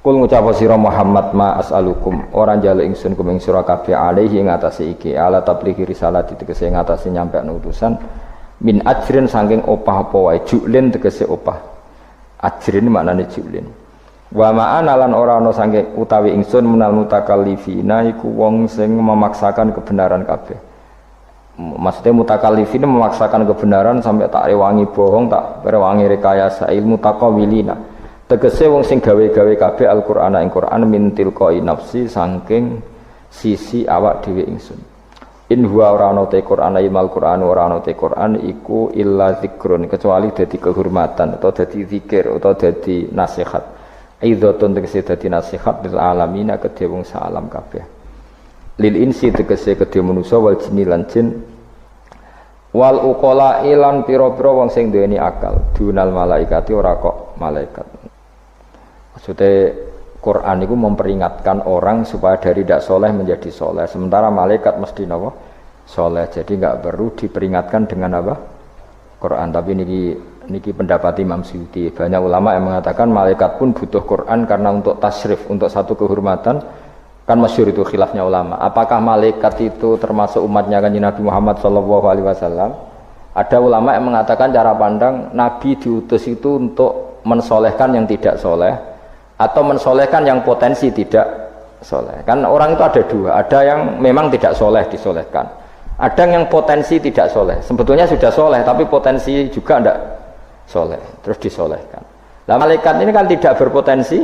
Kul ngucap sira Muhammad ma as'alukum ora njaluk ingsun kum ing sira kabeh alaihi ing atase iki ala tablighi risalati tegese ing atase nyampe utusan min ajrin saking opah apa wae julin tegese opah ajrin maknane julin wa ma'ana lan ora ana saking utawi ingsun menal mutakallifina iku wong sing memaksakan kebenaran kabeh. Maksudnya mutakallifin memaksakan kebenaran sampai tak rewangi bohong tak rewangi rekayasa ilmu taqawilina tegese wong sing gawe-gawe kabeh Al-Qur'an ing Qur'an min tilqai nafsi saking sisi awak dhewe ingsun. In huwa ora ana te Qur'an ilmal Qur'an ora ana te Qur'an iku illa zikrun kecuali dadi kehormatan atau dadi zikir atau dadi nasihat. Aidzatun tegese dadi nasihat lil alamina kedhe wong salam kabeh. Lil insi tegese kedhe manusa wal jinni lan jin wal uqala ilan pira-pira wong sing duweni akal dunal malaikati ora kok malaikat. Maksudnya Quran itu memperingatkan orang supaya dari tidak soleh menjadi soleh. Sementara malaikat mesti apa? Soleh. Jadi nggak perlu diperingatkan dengan apa? Quran. Tapi niki pendapat Imam Suyuti. Banyak ulama yang mengatakan malaikat pun butuh Quran karena untuk tasrif, untuk satu kehormatan. Kan masyhur itu khilafnya ulama. Apakah malaikat itu termasuk umatnya Kanjeng Nabi Muhammad SAW? Ada ulama yang mengatakan cara pandang Nabi diutus itu untuk mensolehkan yang tidak soleh atau mensolehkan yang potensi tidak soleh. Kan orang itu ada dua, ada yang memang tidak soleh disolehkan, ada yang potensi tidak soleh, sebetulnya sudah soleh tapi potensi juga tidak soleh, terus disolehkan. Lah malaikat ini kan tidak berpotensi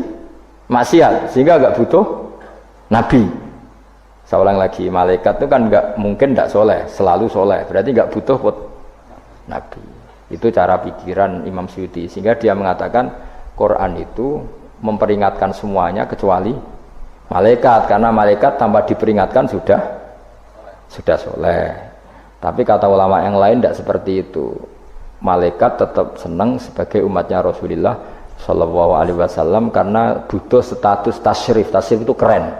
maksiat sehingga enggak butuh nabi. Saya ulang lagi, malaikat itu kan enggak mungkin enggak soleh, selalu soleh. Berarti enggak butuh nabi. Itu cara pikiran Imam Suyuti, sehingga dia mengatakan Quran itu memperingatkan semuanya kecuali malaikat, karena malaikat tanpa diperingatkan sudah soleh. Tapi kata ulama yang lain tidak seperti itu. Malaikat tetap senang sebagai umatnya Rasulullah Shallallahu Alaihi Wasallam karena butuh status tasyrif. Tasyrif itu keren.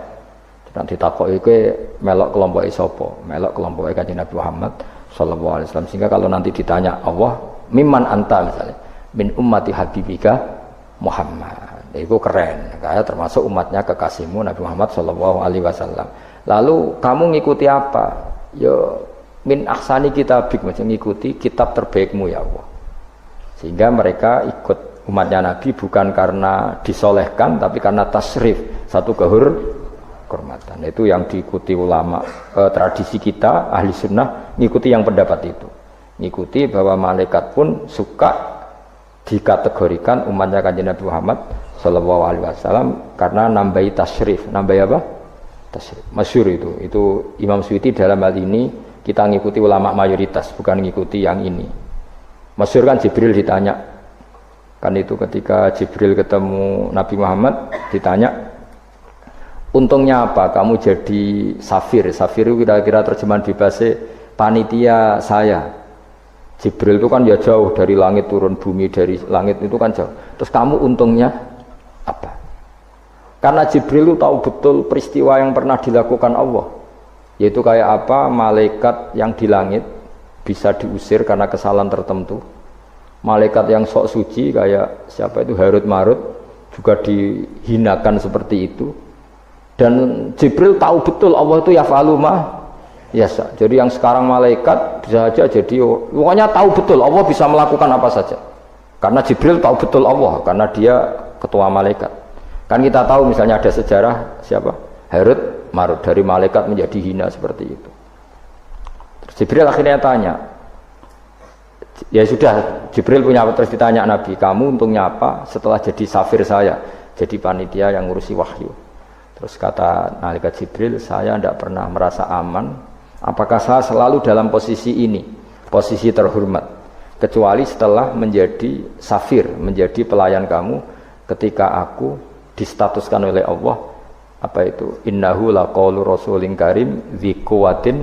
Nanti takok itu melok kelompok isopo, melok kelompok Kanjeng Nabi Muhammad Shallallahu Alaihi Wasallam. Sehingga kalau nanti ditanya Allah, mimman anta misalnya, min ummati habibika Muhammad, itu keren. Kayak termasuk umatnya kekasihmu Nabi Muhammad Shallallahu Alaihi Wasallam. Lalu kamu ngikuti apa? Yo min ahsani kitabik, macam ngikuti kitab terbaikmu ya Allah. Sehingga mereka ikut umatnya Nabi bukan karena disolehkan, tapi karena tasrif, satu kehormatan. Itu yang diikuti ulama. Tradisi kita ahli sunnah ngikuti yang pendapat itu, ngikuti bahwa malaikat pun suka dikategorikan umatnya Kanjeng Nabi Muhammad Sallallahu Alaihi Wasallam karena nambahi tasrif. Nambahi apa? Tasrif. Masyhur itu Imam Suyuti dalam hal ini kita ngikuti ulama mayoritas, bukan ngikuti yang ini. Masyhur kan Jibril ditanya, kan itu ketika Jibril ketemu Nabi Muhammad ditanya, untungnya apa kamu jadi safir? Safir itu kira-kira terjemahan bebasnya panitia saya. Jibril itu kan ya jauh dari langit turun bumi, dari langit itu kan jauh. Terus kamu untungnya apa? Karena Jibril itu tahu betul peristiwa yang pernah dilakukan Allah, yaitu kayak apa malaikat yang di langit bisa diusir karena kesalahan tertentu. Malaikat yang sok suci kayak siapa itu Harut Marut juga dihinakan seperti itu. Dan Jibril tahu betul Allah itu yaf'alu ma yasha. Jadi yang sekarang malaikat bisa saja jadi pokoknya tahu betul Allah bisa melakukan apa saja. Karena Jibril tahu betul Allah, karena dia ketua malaikat. Kan kita tahu misalnya ada sejarah siapa? Harut Marut, dari malaikat menjadi hina seperti itu. Terus Jibril akhirnya tanya, ya sudah, Jibril punya apa? Terus ditanya Nabi, kamu untungnya apa setelah jadi safir saya, jadi panitia yang ngurusi wahyu? Terus kata malaikat Jibril, saya tidak pernah merasa aman, apakah saya selalu dalam posisi ini, posisi terhormat, kecuali setelah menjadi safir, menjadi pelayan kamu, ketika aku distatuskan oleh Allah, apa itu, innahu laqaulu rasulin karim dzi quwwatin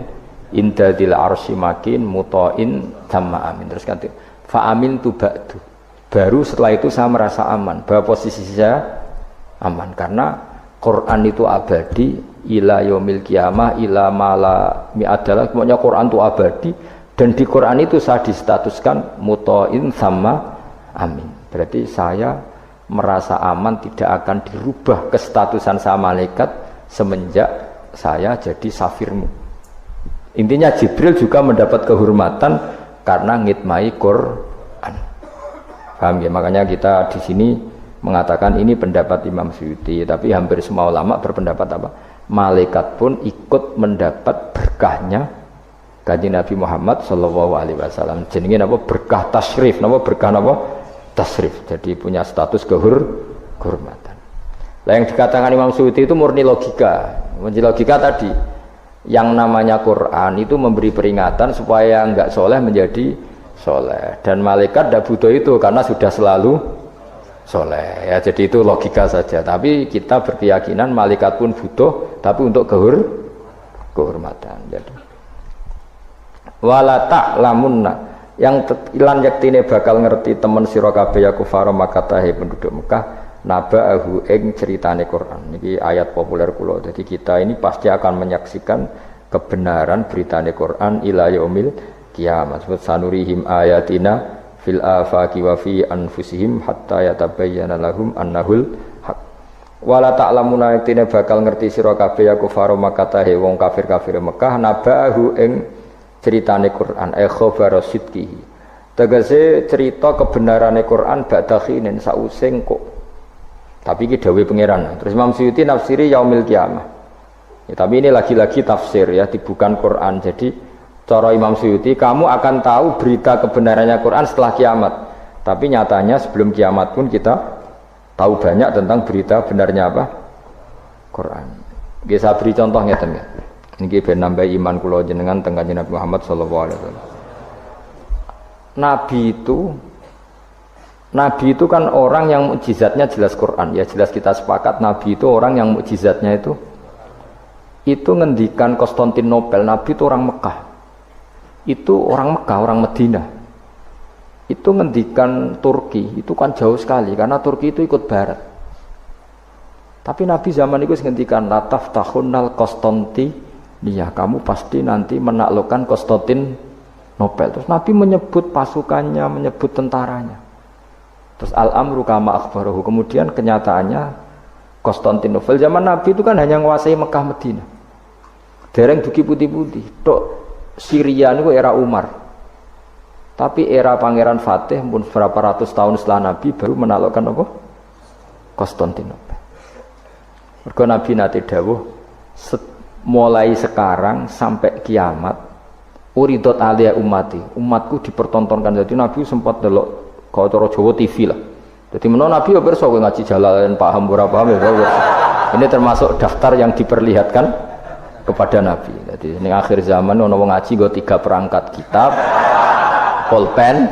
inda dzil arsy makin muta'in tamma amin. Terus kan fa amin tu ba'du, baru setelah itu saya merasa aman, bahwa posisi saya aman karena Quran itu abadi ila yaumil qiyamah ila mala mi'adalah. Pokoknya Quran itu abadi, dan di Quran itu saya distatuskan muta'in sama amin. Berarti saya merasa aman, tidak akan dirubah kestatusan saya malaikat semenjak saya jadi safirmu. Intinya Jibril juga mendapat kehormatan karena ngitmai Quran. Paham ya? Makanya kita di sini mengatakan ini pendapat Imam Suyuti, tapi hampir semua ulama berpendapat apa? Malaikat pun ikut mendapat berkahnya Kanjeng Nabi Muhammad Shallallahu Alaihi Wasallam. Jenenge apa? Berkah tasrif, apa berkah apa? Tasrif. Jadi punya status kehormatan. Nah, yang dikatakan Imam Suyuti itu murni logika. Logika tadi, yang namanya Quran itu memberi peringatan supaya enggak soleh menjadi soleh, dan malaikat tidak butuh itu karena sudah selalu soleh. Ya, jadi itu logika saja. Tapi kita berkeyakinan malaikat pun butuh, tapi untuk kehormatan. Jadi wala ta'lamunna, yang ilan yaktine bakal ngerti temen sira kabeh ya kufara makatahe penduduk Mekah naba'ahu ing ceritane Quran. Niki ayat populer kula. Jadi kita ini pasti akan menyaksikan kebenaran beritane Quran ila yaumil qiyamah. Sanurihim ayatina fil afaqi wa fi anfusihim hatta yatabayyana lahum annahul haq. Wala ta'lamuna yaktine bakal ngerti sira kabeh ya kufara makatahe wong kafir-kafir Mekah naba'ahu ing ceritane Quran khabar sidqihi, tegese cerita kebenarane Quran ba'da khinin sause kok. Tapi iki dawuh pangeran. Terus Imam Suyuti nafsiri yaumil qiyamah. Ya, tapi ini lagi-lagi tafsir ya, bukan Quran. Jadi cara Imam Suyuti kamu akan tahu berita kebenarannya Quran setelah kiamat. Tapi nyatanya sebelum kiamat pun kita tahu banyak tentang berita benarnya apa? Quran. Nggih saya beri contoh ngeten nggih. Niki ben nambah iman kula jenengan teng Kanjeng Nabi Muhammad sallallahu alaihi wasallam. Nabi itu kan orang yang mukjizatnya jelas Quran. Ya jelas kita sepakat Nabi itu orang yang mukjizatnya itu ngendikan Konstantinopel. Nabi itu orang Mekah. Itu orang Mekah, orang Medina. Itu ngendikan Turki, itu kan jauh sekali karena Turki itu ikut barat. Tapi Nabi zaman itu ngendikan lataf tahunnal Konstantinia, kamu pasti nanti menaklukkan Konstantinopel. Terus Nabi menyebut pasukannya, menyebut tentaranya. Terus al-amru kama akhbarahu. Kemudian kenyataannya Konstantinopel zaman Nabi itu kan hanya menguasai Mekah Medina. Dereng duki putih-putih. Tok Syria itu era Umar. Tapi era Pangeran Fatih pun berapa ratus tahun setelah Nabi baru menaklukkan apa? Konstantinopel. Mergo Nabi nate dawuh mulai sekarang sampai kiamat uridot alia umati, umatku dipertontonkan. Jadi Nabi sempat delok kalau cara Jawa TV lah. Jadi menawa Nabi ya pirsa kowe ngaji Jalalain paham ora paham ya. Ini termasuk daftar yang diperlihatkan kepada Nabi. Jadi ini akhir zaman ono wong ngaji nggo 3 perangkat kitab, pulpen,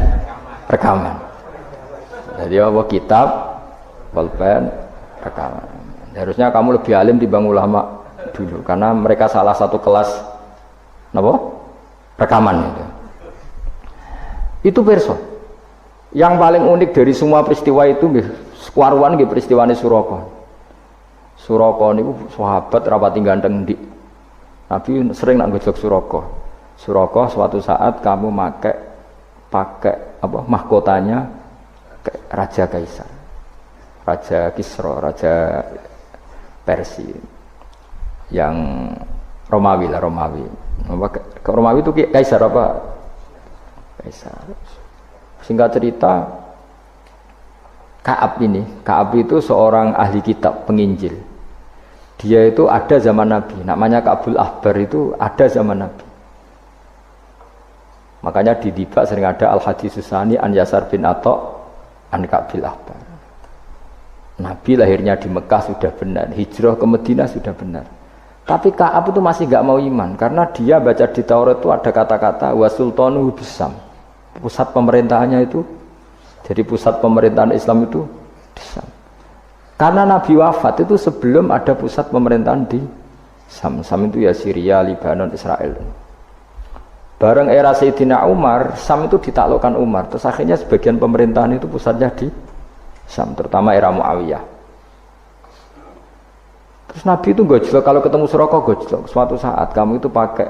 rekaman. Jadi apa kitab, pulpen, rekaman. Harusnya kamu lebih alim dibanding ulama dulu karena mereka salah satu kelas napa? Rekaman itu. Itu perso. Yang paling unik dari semua peristiwa itu nggih, sekuaruan nggih peristiwane Suraka. Suraka niku sahabat rapati ganteng ndik. Nabi sering nak ngejok Suraka. Suraka suatu saat kamu pakai apa mahkotanya Raja Kaisar. Raja Kisra, Raja Persia yang Romawi lah, Romawi. Romawi itu kaisar apa? Kaisar. Singkat cerita, Ka'ab itu seorang ahli kitab, penginjil. Dia itu ada zaman Nabi, namanya Ka'bul Ahbar itu ada zaman Nabi. Makanya di Dibak sering ada Al-Hadis Susani An Yasar bin Atok An Ka'bil Ahbar. Nabi lahirnya di Mekah sudah benar, hijrah ke Madinah sudah benar. Tapi Ka'ab itu masih gak mau iman karena dia baca di Taurat itu ada kata-kata wa sultanu bisam. Pusat pemerintahannya itu, jadi pusat pemerintahan Islam itu di Sam. Karena Nabi wafat itu sebelum ada pusat pemerintahan di Sam. Sam itu ya Syria, Lebanon, Israel. Bareng era Sayyidina Umar, Sam itu ditaklukkan Umar. Terus akhirnya sebagian pemerintahan itu pusatnya di Sam, terutama era Muawiyah. Terus Nabi itu gojlok, kalau ketemu Suraka gojlok. Suatu saat kamu itu pakai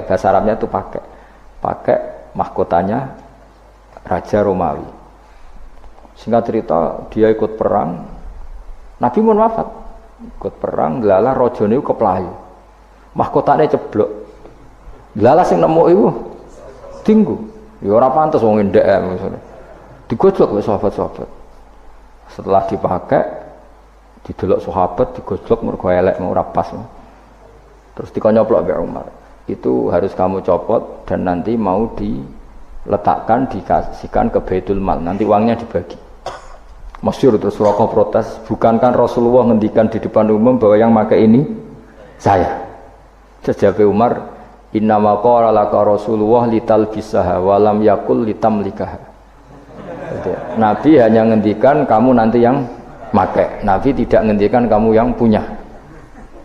bahasa Arabnya itu pakai mahkotanya Raja Romawi. Singkat cerita dia ikut perang. Nabi pun wafat. Ikut perang, lala rajane keplayu. Mahkotane ceblok. Lala sing nemu iku tinggu. Ya ora pantes wong ndek maksudnya. Digojlok oleh sahabat-sahabat. Setelah dipakai, didelok sahabat, digojlok mergo elek ora pas. Terus dikonyoplok mbek Umar. Itu harus kamu copot dan nanti mau diletakkan, dikasihkan ke Baitul Mal. Nanti uangnya dibagi. Masyhur terus Suraka protes, bukankah Rasulullah ngendikan di depan umum bahwa yang pakai ini saya? Jawab Umar, innama qala laka Rasulullah litalbisaha wa lam yakul litamlikaha. Nabi hanya ngendikan kamu nanti yang pakai. Nabi tidak ngendikan kamu yang punya.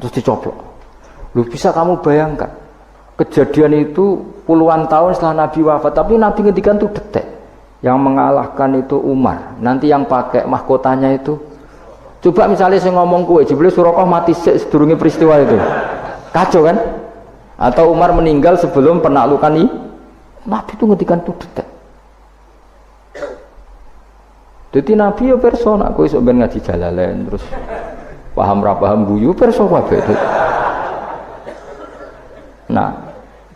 Terus dicoplok. Lu bisa kamu bayangkan kejadian itu puluhan tahun setelah Nabi wafat, tapi Nabi ngendikan itu detik. Yang mengalahkan itu Umar. Nanti yang pakai mahkotanya itu. Coba misalnya saya ngomong kue, jebule Suraka mati sedurunge peristiwa itu. Kacau kan? Atau Umar meninggal sebelum penaklukan ini. Nabi itu ngendikan itu detik. Jadi Nabi ya perso, nak kowe sok ben ngaji Jalalain terus paham ra paham guyu perso kabeh. Nah,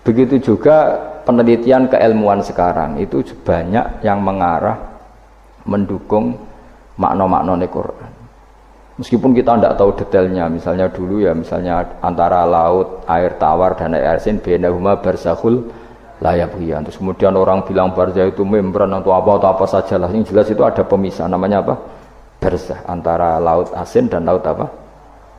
begitu juga penelitian keilmuan sekarang itu banyak yang mengarah mendukung makna-makna Quran. Meskipun kita tidak tahu detailnya, misalnya dulu ya misalnya antara laut, air tawar dan air asin bainahuma barzakhul layak buian. Terus kemudian orang bilang barzah itu membran atau apa saja lah. Yang jelas itu ada pemisah, namanya apa? Barzah, antara laut asin dan laut apa?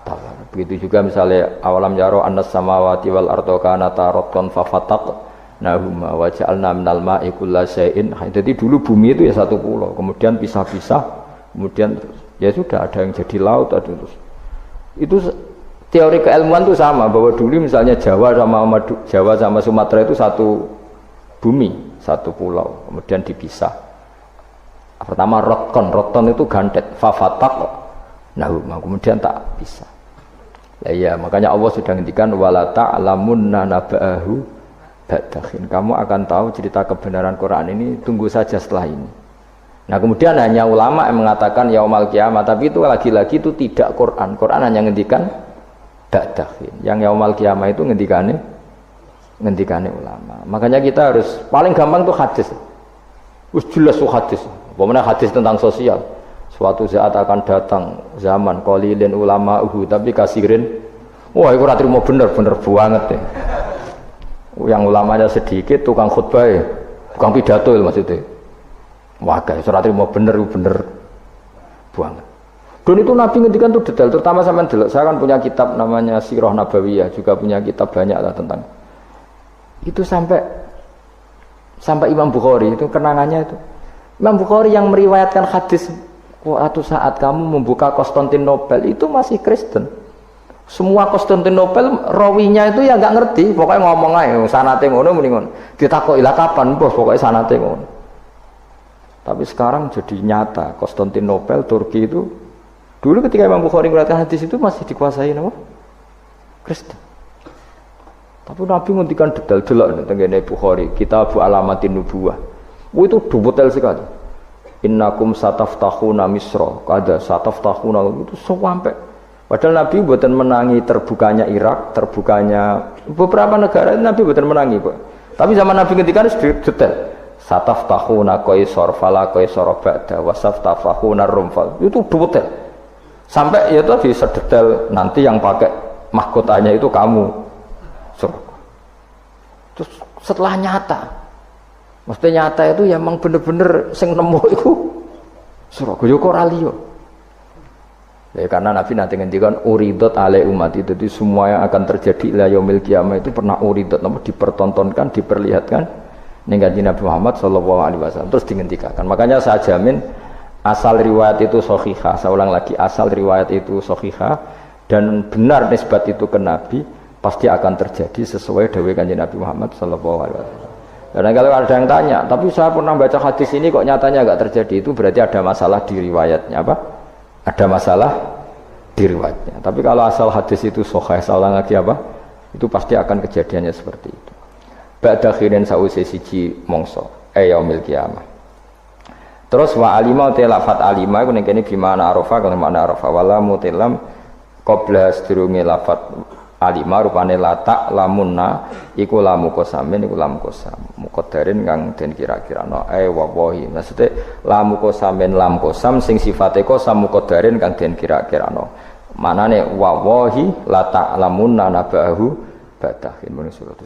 Tawar. Begitu juga misalnya awalam yaro annas samawati wal ardo kanata ratqan fafataqnahuma wa ja'alna minal ma'i kulla syai'in. Jadi dulu bumi itu ya satu pulau, kemudian pisah-pisah, kemudian ya sudah ada yang jadi laut, ada terus. Itu teori keilmuan itu sama, bahwa dulu misalnya Jawa sama Sumatera itu satu bumi, satu pulau, kemudian dipisah. Pertama roton itu gandet, kemudian tak bisa. Ya, makanya Allah sudah ngendikan wala ta'lamunna naba'ahu ba'dahin. Kamu akan tahu cerita kebenaran Quran ini tunggu saja setelah ini. Nah, kemudian hanya ulama yang mengatakan yaumal kiamah, tapi itu lagi-lagi itu tidak Quran. Quran hanya ngendikan ba'dahin. Yang yaumal kiamah itu ngendikane ulama. Makanya kita harus paling gampang tuh hadis. Wis jelas tuh hadis. Pokoknya hadis tentang sosial. Suatu saat akan datang zaman qalilin ulama'uhu tapi kasirin. Wah, itu ora trimo bener banget deh. Yang ulamanya sedikit, tukang khutbah, tukang pidato maksudnya. Wah, guys, ora trimo bener banget. Dan itu Nabi ngendikan tuh detail, terutama sampean delok. Saya kan punya kitab namanya Sirah Nabawiyah, juga punya kitab banyak lah tentang itu sampai Imam Bukhari itu kenangannya itu. Imam Bukhari yang meriwayatkan hadis suatu saat kamu membuka Konstantinopel itu masih Kristen. Semua Konstantinopel rawinya itu ya nggak ngerti, pokoknya ngomong aja sanate ngono muni ngono. Ditakoki lah kapan bos, pokoknya sanate ngono. Tapi sekarang jadi nyata Konstantinopel Turki itu dulu ketika Imam Bukhari meriwayatkan hadis itu masih dikuasai apa? Kristen. Tapi Nabi ngendikan detail-detail tentang Bukhari, Kitab Alamatin Nubuwah. Itu detail sekali. Innakum sataftahuna Misra, kada sataftahuna itu sampai. Padahal Nabi buatan menangi terbukanya Irak, terbukanya beberapa negara Nabi buatan menangi, Pak. Tapi zaman Nabi ngendikan detail. Sataftahuna Qaisar fala Qaisar ba'da wa saftahuna Rum. Itu detail. Sampai ya tadi sedetail nanti yang pakai mahkotanya itu kamu. Terus setelah nyata. Maksudnya nyata itu ya memang bener-bener sing nemu itu Surabaya kok ora liya. Ya karena Nabi nanti ngendikan uridot ale umat itu, jadi semua yang akan terjadi ila yaumil qiyamah itu pernah uridot, dipertontonkan, diperlihatkan ning kanjeng Nabi Muhammad sallallahu alaihi wasallam terus dihentikan. Makanya saya jamin asal riwayat itu sahihah, saya ulang lagi asal riwayat itu sahihah dan benar nisbat itu ke Nabi pasti akan terjadi sesuai dawuh kanjeng Nabi Muhammad sallallahu alaihi wasallam. Dan kalau ada yang tanya, tapi saya pernah baca hadis ini kok nyatanya enggak terjadi, itu berarti ada masalah di riwayatnya apa? Ada masalah di riwayatnya. Tapi kalau asal hadis itu sahih, salah lagi apa? Itu pasti akan kejadiannya seperti itu. Ba'da khirin sa'use siji mongso yaumil qiyamah. Terus wa alima te lafat alima iku ning kene gimana arafa kalau makna arafa wala mutilam qabla sedurunge lafat alima rupane latak lamunna iku lamu kosamin iku lamu kosam muqaddarin kang den kira-kirano wallahi maksudnya lamu kosamin lam kosam sing sifate kosam muqaddarin kang den kira-kirano manane wallahi latak lamunna nabahu badahin menurut surat